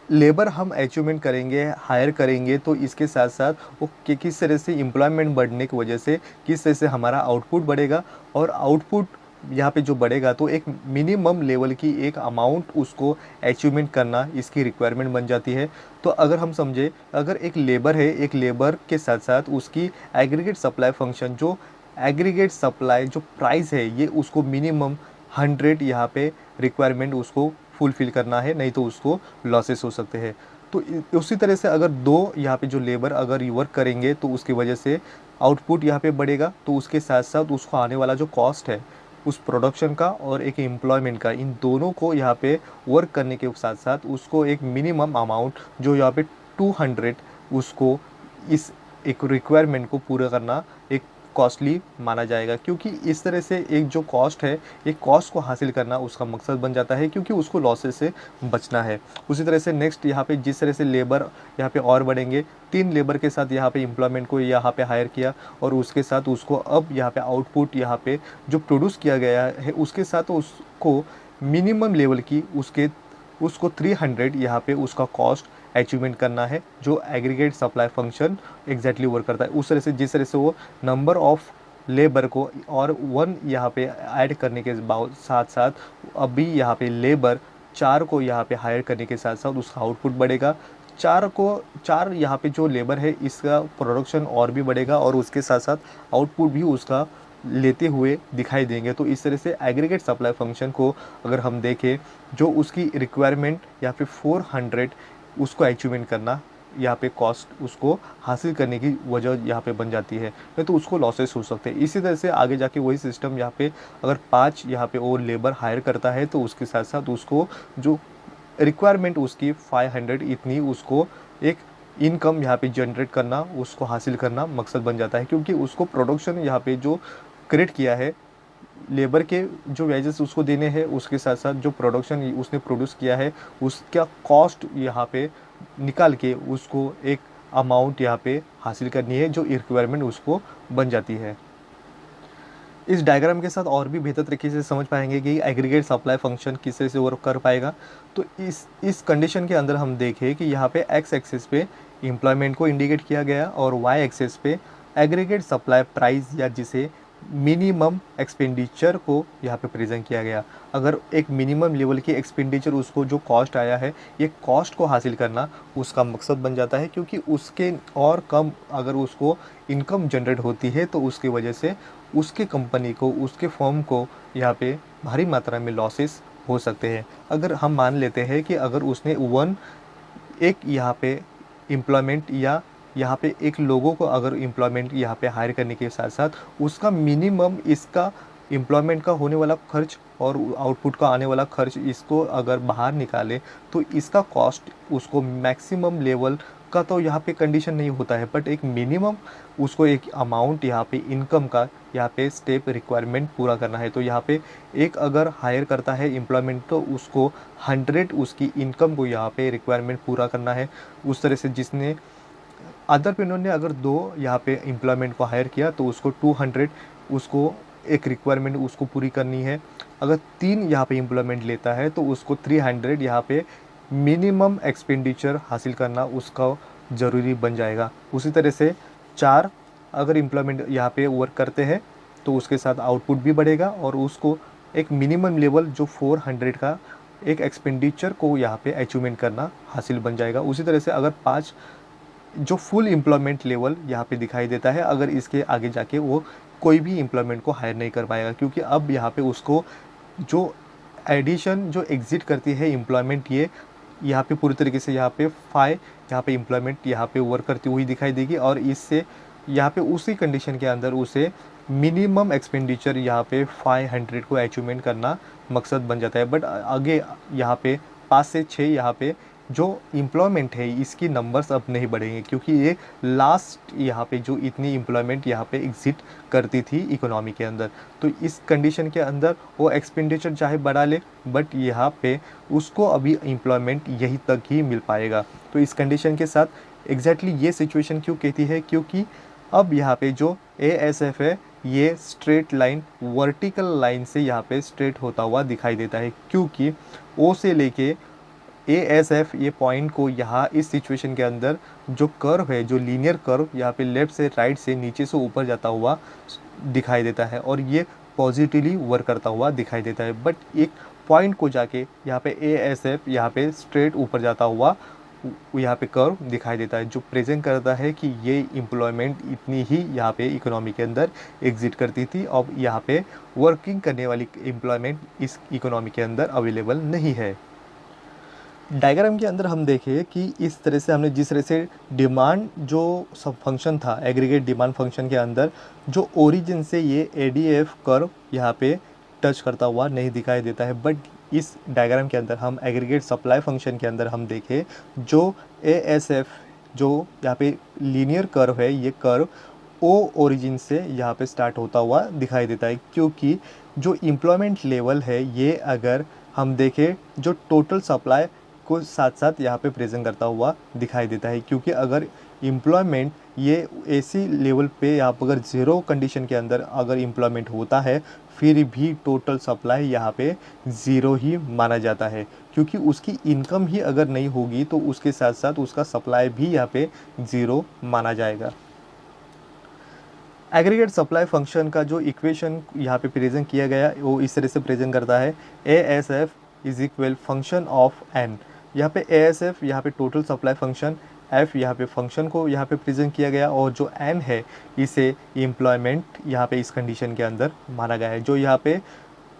लेबर हम अचीवमेंट करेंगे, हायर करेंगे, तो इसके साथ साथ वो किस तरह से एम्प्लॉयमेंट बढ़ने की वजह से किस तरह से हमारा आउटपुट बढ़ेगा, और आउटपुट यहाँ पे जो बढ़ेगा तो एक मिनिमम लेवल की एक अमाउंट उसको अचीवमेंट करना इसकी रिक्वायरमेंट बन जाती है। तो अगर हम समझे, अगर एक लेबर है, एक लेबर के साथ साथ उसकी एग्रीगेट सप्लाई फंक्शन जो एग्रीगेट सप्लाई जो प्राइस है ये उसको मिनिमम 100 यहाँ पे रिक्वायरमेंट उसको फुलफ़िल करना है, नहीं तो उसको लॉसेस हो सकते हैं। तो उसी तरह से अगर दो यहाँ पे जो लेबर अगर वर्क करेंगे तो उसकी वजह से आउटपुट यहाँ पे बढ़ेगा, तो उसके साथ साथ उसको आने वाला जो कॉस्ट है उस प्रोडक्शन का और एक एम्प्लॉयमेंट का, इन दोनों को यहाँ पे वर्क करने के साथ साथ उसको एक मिनिमम अमाउंट जो यहाँ पे 200 उसको इस एक रिक्वायरमेंट को पूरा करना एक कॉस्टली माना जाएगा, क्योंकि इस तरह से एक जो कॉस्ट है, एक कॉस्ट को हासिल करना उसका मकसद बन जाता है, क्योंकि उसको लॉसेस से बचना है। उसी तरह से नेक्स्ट यहाँ पे जिस तरह से लेबर यहाँ पे और बढ़ेंगे, 3 लेबर के साथ यहाँ पे एम्प्लॉयमेंट को यहाँ पे हायर किया, और उसके साथ उसको अब यहाँ पे आउटपुट यहाँ पे जो प्रोड्यूस किया गया है उसके साथ उसको मिनिमम लेवल की उसको 300 यहाँ पे उसका कॉस्ट अचीवमेंट करना है, जो aggregate supply function exactly work करता है। उस तरह से जिस तरह से वो नंबर ऑफ लेबर को और 1 यहाँ पे ऐड करने के साथ साथ अभी यहाँ पे लेबर 4 को यहाँ पे हायर करने के साथ साथ उसका आउटपुट बढ़ेगा। 4 यहाँ पे जो लेबर है इसका प्रोडक्शन और भी बढ़ेगा, और उसके साथ साथ आउटपुट भी उसका लेते हुए दिखाई देंगे। तो इस तरह से एग्रीगेट सप्लाई फंक्शन को अगर हम देखें, जो उसकी रिक्वायरमेंट यहाँ पे 400 उसको अचीवमेंट करना, यहाँ पे कॉस्ट उसको हासिल करने की वजह यहाँ पे बन जाती है, नहीं तो उसको लॉसेस हो सकते हैं। इसी तरह से आगे जाके वही सिस्टम यहाँ पे अगर 5 यहाँ पे और लेबर हायर करता है तो उसके साथ साथ उसको जो रिक्वायरमेंट उसकी 500 इतनी उसको एक इनकम यहाँ पे जनरेट करना, उसको हासिल करना मकसद बन जाता है, क्योंकि उसको प्रोडक्शन यहाँ पे जो क्रिएट किया है, लेबर के जो वेजेस उसको देने हैं, उसके साथ साथ जो प्रोडक्शन उसने प्रोड्यूस किया है उसका कॉस्ट यहाँ पे निकाल के उसको एक अमाउंट यहाँ पे हासिल करनी है, जो रिक्वायरमेंट उसको बन जाती है। इस डायग्राम के साथ और भी बेहतर तरीके से समझ पाएंगे कि एग्रीगेट सप्लाई फंक्शन किस तरह से वर्क कर पाएगा। तो इस कंडीशन के अंदर हम देखें कि यहाँ पे एक्स एक्सिस पे एम्प्लॉयमेंट को इंडिकेट किया गया और वाई एक्सिस पे एग्रीगेट सप्लाई प्राइस या जिसे मिनिमम एक्सपेंडिचर को यहाँ पे प्रेजेंट किया गया। अगर एक मिनिमम लेवल की एक्सपेंडिचर उसको जो कॉस्ट आया है, ये कॉस्ट को हासिल करना उसका मकसद बन जाता है, क्योंकि उसके और कम अगर उसको इनकम जनरेट होती है तो उसकी वजह से उसके कंपनी को, उसके फर्म को यहाँ पे भारी मात्रा में लॉसेस हो सकते हैं। अगर हम मान लेते हैं कि अगर उसने एक यहाँ पे एम्प्लॉयमेंट या यहाँ पे एक लोगों को अगर एम्प्लॉयमेंट यहाँ पे हायर करने के साथ साथ उसका मिनिमम इसका एम्प्लॉयमेंट का होने वाला खर्च और आउटपुट का आने वाला खर्च इसको अगर बाहर निकाले तो इसका कॉस्ट उसको मैक्सिमम लेवल का तो यहाँ पे कंडीशन नहीं होता है, बट एक मिनिमम उसको एक अमाउंट यहाँ पे इनकम का यहाँ पे स्टेप रिक्वायरमेंट पूरा करना है। तो यहाँ पे एक अगर हायर करता है एम्प्लॉयमेंट तो उसको 100 उसकी इनकम को यहाँ पे रिक्वायरमेंट पूरा करना है। उस तरह से जिसने अदरप्रेन्योर ने अगर 2 यहाँ पे एम्प्लॉयमेंट को हायर किया तो उसको 200 उसको एक रिक्वायरमेंट उसको पूरी करनी है। अगर 3 यहाँ पे एम्प्लॉयमेंट लेता है तो उसको 300 यहाँ पे मिनिमम एक्सपेंडिचर हासिल करना उसका ज़रूरी बन जाएगा। उसी तरह से 4 अगर एम्प्लॉयमेंट यहाँ पे वर्क करते हैं तो उसके साथ आउटपुट भी बढ़ेगा और उसको एक मिनिमम लेवल जो 400 का एक एक्सपेंडिचर को यहाँ पे अचीवमेंट करना हासिल बन जाएगा। उसी तरह से अगर 5 जो फुल एम्प्लॉयमेंट लेवल यहाँ पे दिखाई देता है, अगर इसके आगे जाके वो कोई भी एम्प्लॉयमेंट को हायर नहीं कर पाएगा, क्योंकि अब यहाँ पे उसको जो एडिशन जो एग्जिट करती है एम्प्लॉयमेंट, ये यहाँ पे पूरी तरीके से यहाँ पे 5 यहाँ पे एम्प्लॉयमेंट यहाँ पे वर्क करती हुई दिखाई देगी, और इससे यहाँ पे उसी कंडीशन के अंदर उसे मिनिमम एक्सपेंडिचर यहाँ पे 500 को अचीवमेंट करना मकसद बन जाता है। बट आगे यहाँ पे 5 से 6 यहाँ पे जो एम्प्लॉयमेंट है इसकी नंबर्स अब नहीं बढ़ेंगे, क्योंकि ये लास्ट यहाँ पे जो इतनी एम्प्लॉयमेंट यहाँ पे एग्जिट करती थी इकोनॉमी के अंदर। तो इस कंडीशन के अंदर वो एक्सपेंडिचर चाहे बढ़ा ले, बट यहाँ पे उसको अभी एम्प्लॉयमेंट यही तक ही मिल पाएगा। तो इस कंडीशन के साथ एग्जैक्टली ये सिचुएशन क्यों कहती है, क्योंकि अब यहाँ पे जो ASF है ये स्ट्रेट लाइन वर्टिकल लाइन से यहाँ पे स्ट्रेट होता हुआ दिखाई देता है, क्योंकि O से लेके ASF ये पॉइंट को यहाँ इस सिचुएशन के अंदर जो कर्व है, जो लीनियर कर्व यहाँ पे लेफ़्ट से राइट से नीचे से ऊपर जाता हुआ दिखाई देता है और ये पॉजिटिवली वर्क करता हुआ दिखाई देता है। बट एक पॉइंट को जाके यहाँ पे ASF यहाँ पे स्ट्रेट ऊपर जाता हुआ यहाँ पे कर्व दिखाई देता है, जो प्रेजेंट करता है कि ये एम्प्लॉयमेंट इतनी ही यहाँ पे इकोनॉमी के अंदर एग्जिट करती थी। अब यहाँ पे वर्किंग करने वाली एम्प्लॉयमेंट इस इकोनॉमी के अंदर अवेलेबल नहीं है। डायग्राम के अंदर हम देखें कि इस तरह से हमने जिस तरह से डिमांड जो सब फंक्शन था एग्रीगेट डिमांड फंक्शन के अंदर जो ओरिजिन से ये ADF कर्व यहाँ पे टच करता हुआ नहीं दिखाई देता है, बट इस डायग्राम के अंदर हम एग्रीगेट सप्लाई फंक्शन के अंदर हम देखें जो ASF जो यहाँ पे लीनियर कर्व है, ये कर्व ओ ओरिजिन से यहाँ पे स्टार्ट होता हुआ दिखाई देता है, क्योंकि जो एम्प्लॉयमेंट लेवल है ये अगर हम देखें जो टोटल सप्लाई को साथ साथ यहाँ पे प्रेजेंट करता हुआ दिखाई देता है। क्योंकि अगर एम्प्लॉयमेंट ये ऐसी लेवल पे यहाँ पर अगर ज़ीरो कंडीशन के अंदर अगर एम्प्लॉयमेंट होता है फिर भी टोटल सप्लाई यहाँ पे ज़ीरो ही माना जाता है, क्योंकि उसकी इनकम ही अगर नहीं होगी तो उसके साथ साथ उसका सप्लाई भी यहाँ पे ज़ीरो माना जाएगा। एग्रीगेट सप्लाई फंक्शन का जो इक्वेशन यहाँ पे प्रेजेंट किया गया वो इस तरह से प्रेजेंट करता है, A S F is equal function of N. यहाँ पे ए एस एफ यहाँ पे टोटल सप्लाई फंक्शन, एफ यहाँ पे फंक्शन को यहाँ पे प्रेजेंट किया गया और जो एन है इसे एम्प्लॉयमेंट यहाँ पे इस कंडीशन के अंदर माना गया है। जो यहाँ पे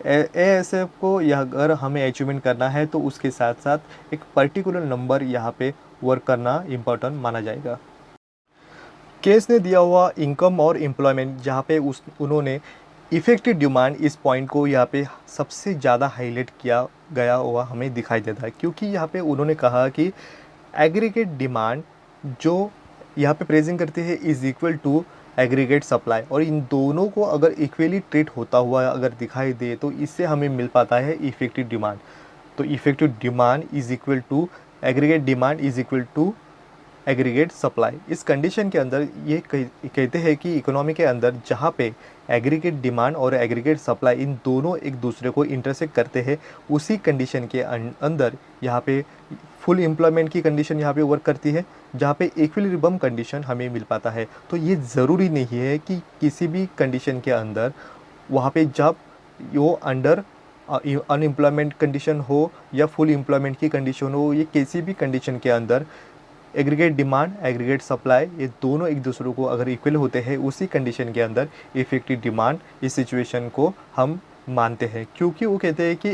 ए एस एफ को यह अगर हमें अचीवमेंट करना है तो उसके साथ साथ एक पर्टिकुलर नंबर यहाँ पे वर्क करना इम्पोर्टेंट माना जाएगा। केस ने दिया हुआ इनकम और एम्प्लॉयमेंट जहाँ पे उन्होंने इफ़ेक्टिव डिमांड इस पॉइंट को यहाँ पे सबसे ज़्यादा हाईलाइट किया गया हुआ हमें दिखाई देता है, क्योंकि यहाँ पे उन्होंने कहा कि एग्रीगेट डिमांड जो यहाँ पे प्रेजेंट करते हैं is equal to aggregate supply, और इन दोनों को अगर इक्वली ट्रीट होता हुआ अगर दिखाई दे तो इससे हमें मिल पाता है इफ़ेक्टिव डिमांड। तो effective demand is equal to aggregate demand is equal to aggregate supply. इस कंडीशन के अंदर ये कहते हैं कि इकोनॉमी के अंदर जहाँ पे एग्रीगेट डिमांड और एग्रीगेट सप्लाई इन दोनों एक दूसरे को इंटरसेक्ट करते हैं उसी कंडीशन के अंदर यहाँ पे फुल एम्प्लॉयमेंट की कंडीशन यहाँ पे वर्क करती है, जहाँ पे इक्विलिब्रियम कंडीशन हमें मिल पाता है। तो ये ज़रूरी नहीं है कि किसी भी कंडीशन के अंदर वहाँ पे जब वो अंडर अनएम्प्लॉयमेंट कंडीशन हो या फुल एम्प्लॉयमेंट की कंडीशन हो, ये किसी भी कंडीशन के अंदर एग्रीगेट डिमांड एग्रीगेट सप्लाई ये दोनों एक दूसरे को अगर इक्वल होते हैं उसी कंडीशन के अंदर इफ़ेक्टिव डिमांड इस सिचुएशन को हम मानते हैं। क्योंकि वो कहते हैं कि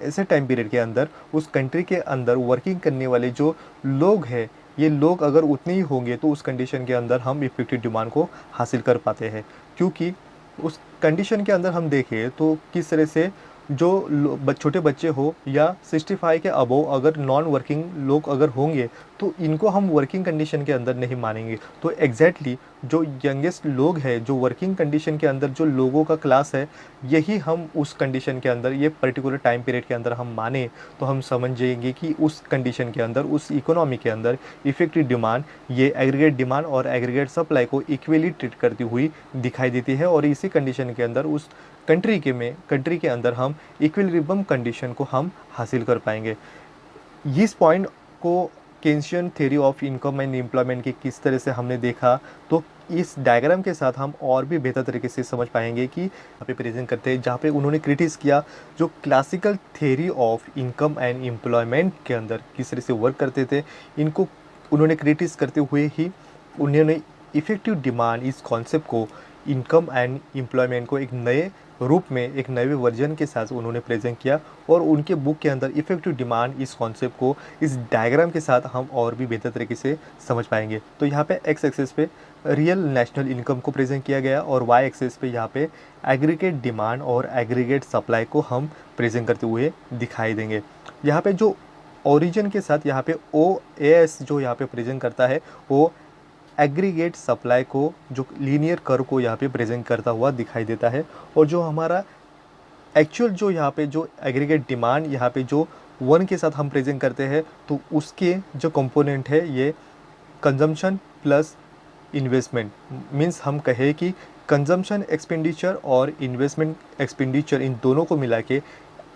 ऐसे टाइम पीरियड के अंदर उस कंट्री के अंदर वर्किंग करने वाले जो लोग हैं ये लोग अगर उतने ही होंगे तो उस कंडीशन के अंदर हम इफ़ेक्टिव डिमांड को हासिल कर पाते हैं। क्योंकि उस कंडीशन के अंदर हम देखें तो किस तरह से जो छोटे बच्चे हो या 65 के अबव अगर नॉन वर्किंग लोग अगर होंगे तो इनको हम वर्किंग कंडीशन के अंदर नहीं मानेंगे। तो एग्जैक्टली जो यंगेस्ट लोग हैं जो वर्किंग कंडीशन के अंदर जो लोगों का क्लास है यही हम उस कंडीशन के अंदर ये पर्टिकुलर टाइम पीरियड के अंदर हम माने तो हम समझ जाएंगे कि उस कंडीशन के अंदर उस इकोनॉमी के अंदर इफ़ेक्टिव डिमांड ये एग्रीगेट डिमांड और एग्रीगेट सप्लाई को इक्वली ट्रीट करती हुई दिखाई देती है। और इसी कंडीशन के अंदर उस कंट्री के अंदर हम इक्विलिब्रियम कंडीशन को हम हासिल कर पाएंगे। इस पॉइंट को Keynesian theory of income and employment की किस तरह से हमने देखा तो इस डायग्राम के साथ हम और भी बेहतर तरीके से समझ पाएंगे कि यहाँ पे प्रेजेंट करते हैं, जहाँ पे उन्होंने क्रिटिस किया जो classical theory of income and employment के अंदर किस तरह से वर्क करते थे। इनको उन्होंने क्रिटिस करते हुए ही उन्होंने इफ़ेक्टिव डिमांड इस कॉन्सेप्ट को इनकम एंड एम्प्लॉयमेंट को एक नए रूप में एक नए वर्जन के साथ उन्होंने प्रेजेंट किया। और उनके बुक के अंदर इफ़ेक्टिव डिमांड इस कॉन्सेप्ट को इस डायग्राम के साथ हम और भी बेहतर तरीके से समझ पाएंगे। तो यहाँ पे एक्स एक्सिस पे रियल नेशनल इनकम को प्रेजेंट किया गया और वाई एक्सिस पे यहाँ पे एग्रीगेट डिमांड और एग्रीगेट सप्लाई को हम प्रेजेंट करते हुए दिखाई देंगे। यहाँ पे जो ओरिजिन के साथ यहाँ पे ओ एस जो यहाँ पे प्रेजेंट करता है वो एग्रीगेट सप्लाई को जो लीनियर कर्व को यहाँ पे प्रेजेंट करता हुआ दिखाई देता है। और जो हमारा एक्चुअल जो यहाँ पे जो एग्रीगेट डिमांड यहाँ पे जो वन के साथ हम प्रेजेंट करते हैं तो उसके जो कंपोनेंट है ये कंजम्पशन प्लस इन्वेस्टमेंट मींस हम कहें कि कंजम्पशन एक्सपेंडिचर और इन्वेस्टमेंट एक्सपेंडिचर इन दोनों को मिला के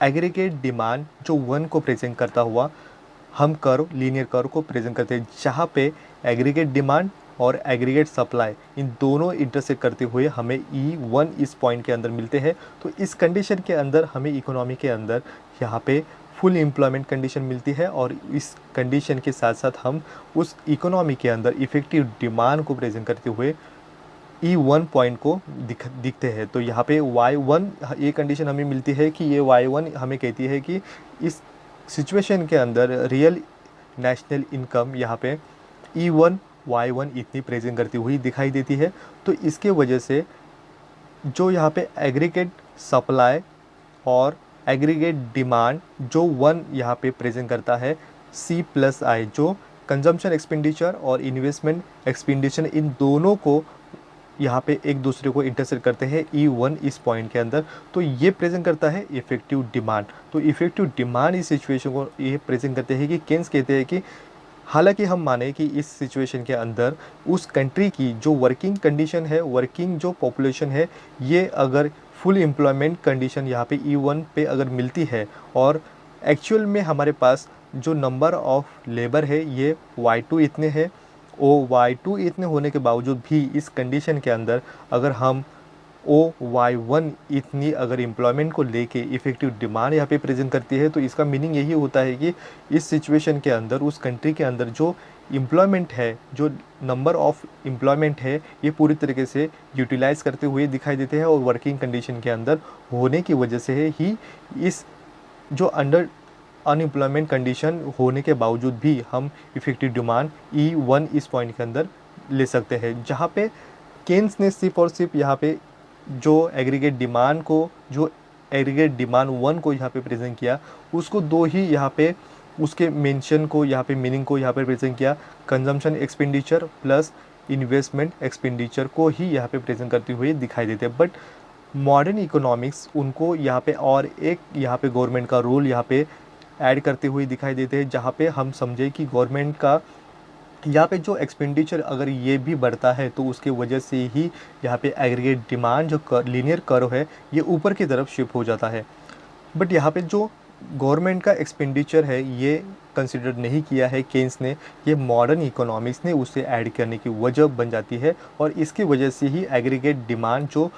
एग्रीगेट डिमांड जो वन को प्रेजेंट करता हुआ हम कर्व लीनियर कर्व को प्रेजेंट करते हैं, जहाँ पे एग्रीगेट डिमांड और एग्रीगेट सप्लाई इन दोनों इंटरसेक्ट करते हुए हमें E1 इस पॉइंट के अंदर मिलते हैं। तो इस कंडीशन के अंदर हमें इकोनॉमी के अंदर यहाँ पे फुल एम्प्लॉयमेंट कंडीशन मिलती है और इस कंडीशन के साथ साथ हम उस इकोनॉमी के अंदर इफ़ेक्टिव डिमांड को प्रेजेंट करते हुए E1 पॉइंट को दिखते हैं। तो यहाँ पे Y1 ये कंडीशन हमें मिलती है कि ये Y1 हमें कहती है कि इस सिचुएशन के अंदर रियल नेशनल इनकम यहाँ पे E1 Y1 इतनी प्रेजेंट करती हुई दिखाई देती है। तो इसके वजह से जो यहाँ पे एग्रीगेट सप्लाई और एग्रीगेट डिमांड जो वन यहाँ पे प्रेजेंट करता है C+I जो कंजम्पशन एक्सपेंडिचर और इन्वेस्टमेंट एक्सपेंडिचर इन दोनों को यहाँ पे एक दूसरे को इंटरसेक्ट करते हैं E1 इस पॉइंट के अंदर, तो ये प्रेजेंट करता है इफेक्टिव डिमांड। तो इफेक्टिव डिमांड इस सिचुएशन को ये प्रेजेंट करते हैं कि केन्स कहते हैं कि हालांकि हम माने कि इस सिचुएशन के अंदर उस कंट्री की जो वर्किंग कंडीशन है, वर्किंग जो पॉपुलेशन है, ये अगर फुल एम्प्लॉयमेंट कंडीशन यहाँ पे E1 पे अगर मिलती है और एक्चुअल में हमारे पास जो नंबर ऑफ लेबर है ये Y2 इतने हैं, Y2 इतने होने के बावजूद भी इस कंडीशन के अंदर अगर हम Y1 इतनी अगर एम्प्लॉयमेंट को लेके इफ़ेक्टिव डिमांड यहाँ पे प्रेजेंट करती है, तो इसका मीनिंग यही होता है कि इस सिचुएशन के अंदर उस कंट्री के अंदर जो एम्प्लॉयमेंट है, जो नंबर ऑफ़ एम्प्लॉयमेंट है, ये पूरी तरीके से यूटिलाइज़ करते हुए दिखाई देते हैं और वर्किंग कंडीशन के अंदर होने की वजह से ही इस जो अंडर अनएम्प्लॉयमेंट कंडीशन होने के बावजूद भी हम इफ़ेक्टिव डिमांड E1 इस पॉइंट के अंदर ले सकते हैं, जहाँ पे केन्स ने सिर्फ और सिर्फ यहाँ पे जो एग्रीगेट डिमांड को, जो एग्रीगेट डिमांड 1 को यहाँ पे प्रेजेंट किया, उसको दो ही यहाँ पे उसके मेंशन को यहाँ पे मीनिंग को यहाँ पे प्रेजेंट किया, consumption expenditure plus investment expenditure को ही यहाँ पे प्रेजेंट करते हुए दिखाई देते हैं। बट मॉडर्न इकोनॉमिक्स उनको यहाँ पे और एक यहाँ पे गवर्नमेंट का रोल यहाँ पे ऐड करते हुए दिखाई देते हैं, जहाँ पे हम समझे कि गवर्नमेंट का यहाँ पे जो एक्सपेंडिचर अगर ये भी बढ़ता है तो उसके वजह से ही यहाँ पे एग्रीगेट डिमांड जो लीनियर कर्व है ये ऊपर की तरफ शिफ्ट हो जाता है। बट यहाँ पे जो गवर्नमेंट का एक्सपेंडिचर है ये कंसिडर नहीं किया है केन्स ने, ये मॉडर्न इकोनॉमिक्स ने उसे ऐड करने की वजह बन जाती है और इसकी वजह से ही एग्रीगेट डिमांड जो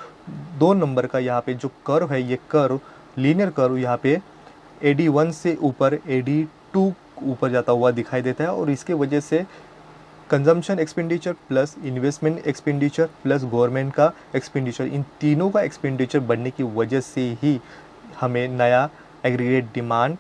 2 नंबर का यहाँ पे जो कर्व है, ये कर्व लीनियर कर्व यहाँ पे AD1 से ऊपर AD2 ऊपर जाता हुआ दिखाई देता है और इसके वजह से consumption expenditure plus investment expenditure plus government का एक्सपेंडिचर, इन तीनों का एक्सपेंडिचर बढ़ने की वजह से ही हमें नया एग्रीगेट डिमांड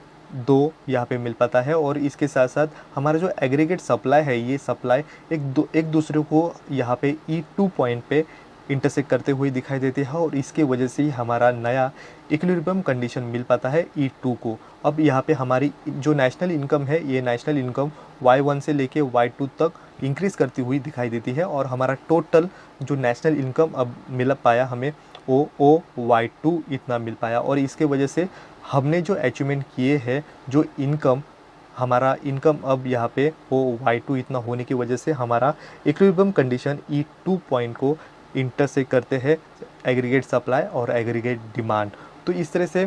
2 यहाँ पे मिल पाता है। और इसके साथ साथ हमारा जो एग्रीगेट सप्लाई है, ये सप्लाई एक दूसरे को यहाँ पे E2 पॉइंट पे इंटरसेक्ट करते हुए दिखाई देती है और इसके वजह से ही हमारा नया इक्विलिब्रियम कंडीशन मिल पाता है E2 को। अब यहाँ पे हमारी जो नेशनल इनकम है, ये नेशनल इनकम Y1 से लेके Y2 तक इंक्रीज़ करती हुई दिखाई देती है और हमारा टोटल जो नेशनल इनकम अब मिल पाया हमें Y2 इतना मिल पाया। और इसके वजह से हमने जो अचीवमेंट किए हैं, जो इनकम हमारा इनकम अब यहाँ पे Y2 इतना होने की वजह से हमारा इक्विलिब्रियम कंडीशन E2 पॉइंट को इंटरसेक्ट करते हैं एग्रीगेट सप्लाई और एग्रीगेट डिमांड। तो इस तरह से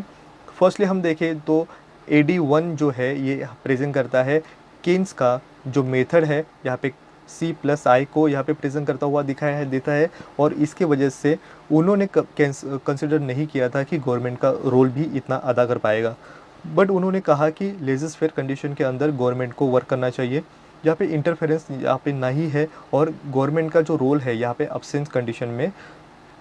फर्स्टली हम देखें तो AD1 जो है ये प्रेजेंट करता है केन्स का जो मेथड है, यहाँ पे C+I को यहाँ पे प्रेजेंट करता हुआ दिखाया देता है और इसके वजह से उन्होंने कंसिडर नहीं किया था कि गवर्नमेंट का रोल भी इतना अदा कर पाएगा। बट उन्होंने कहा कि लेज़र फेयर कंडीशन के अंदर गवर्नमेंट को वर्क करना चाहिए, यहाँ पे इंटरफेरेंस यहाँ पे नहीं है और गवर्नमेंट का जो रोल है यहाँ पे अब्सेंस कंडीशन में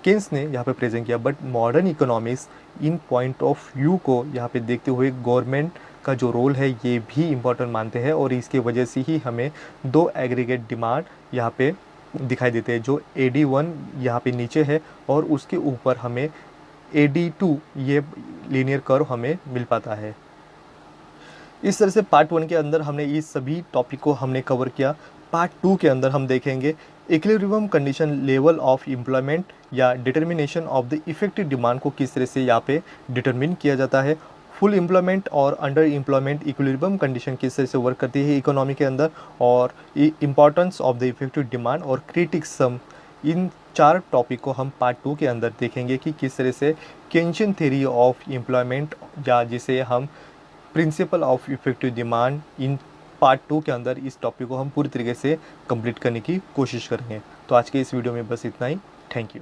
केन्स ने यहाँ पे प्रेजेंट किया। But modern economics in point of view को यहाँ पे देखते हुए गवर्नमेंट का जो रोल है ये भी इम्पोर्टेंट मानते हैं और इसके वजह से ही हमें 2 एग्रीगेट डिमांड यहाँ पे दिखाई देते हैं, जो AD1 यहाँ पे नीचे है और उसके ऊपर हमें AD2 ये लीनियर कर्व हमें मिल पाता है। इस तरह से पार्ट 1 के अंदर हमने इस सभी टॉपिक को हमने कवर किया। पार्ट 2 के अंदर हम देखेंगे equilibrium condition level of employment या determination of the effective demand को किस तरह से यहाँ पे डिटरमिन किया जाता है, फुल एम्प्लॉयमेंट और अंडर एम्प्लॉयमेंट इक्विलिब्रियम कंडीशन किस तरह से वर्क करती है इकोनॉमी के अंदर, और importance of the effective demand और क्रिटिक सम, इन 4 टॉपिक को हम पार्ट 2 के अंदर देखेंगे कि किस तरह से केन्शियन थ्योरी ऑफ एम्प्लॉयमेंट या जिसे हम principal of effective demand, in part 2 के अंदर इस टॉपिक को हम पूरी तरीके से कंप्लीट करने की कोशिश करेंगे। तो आज के इस वीडियो में बस इतना ही। Thank you.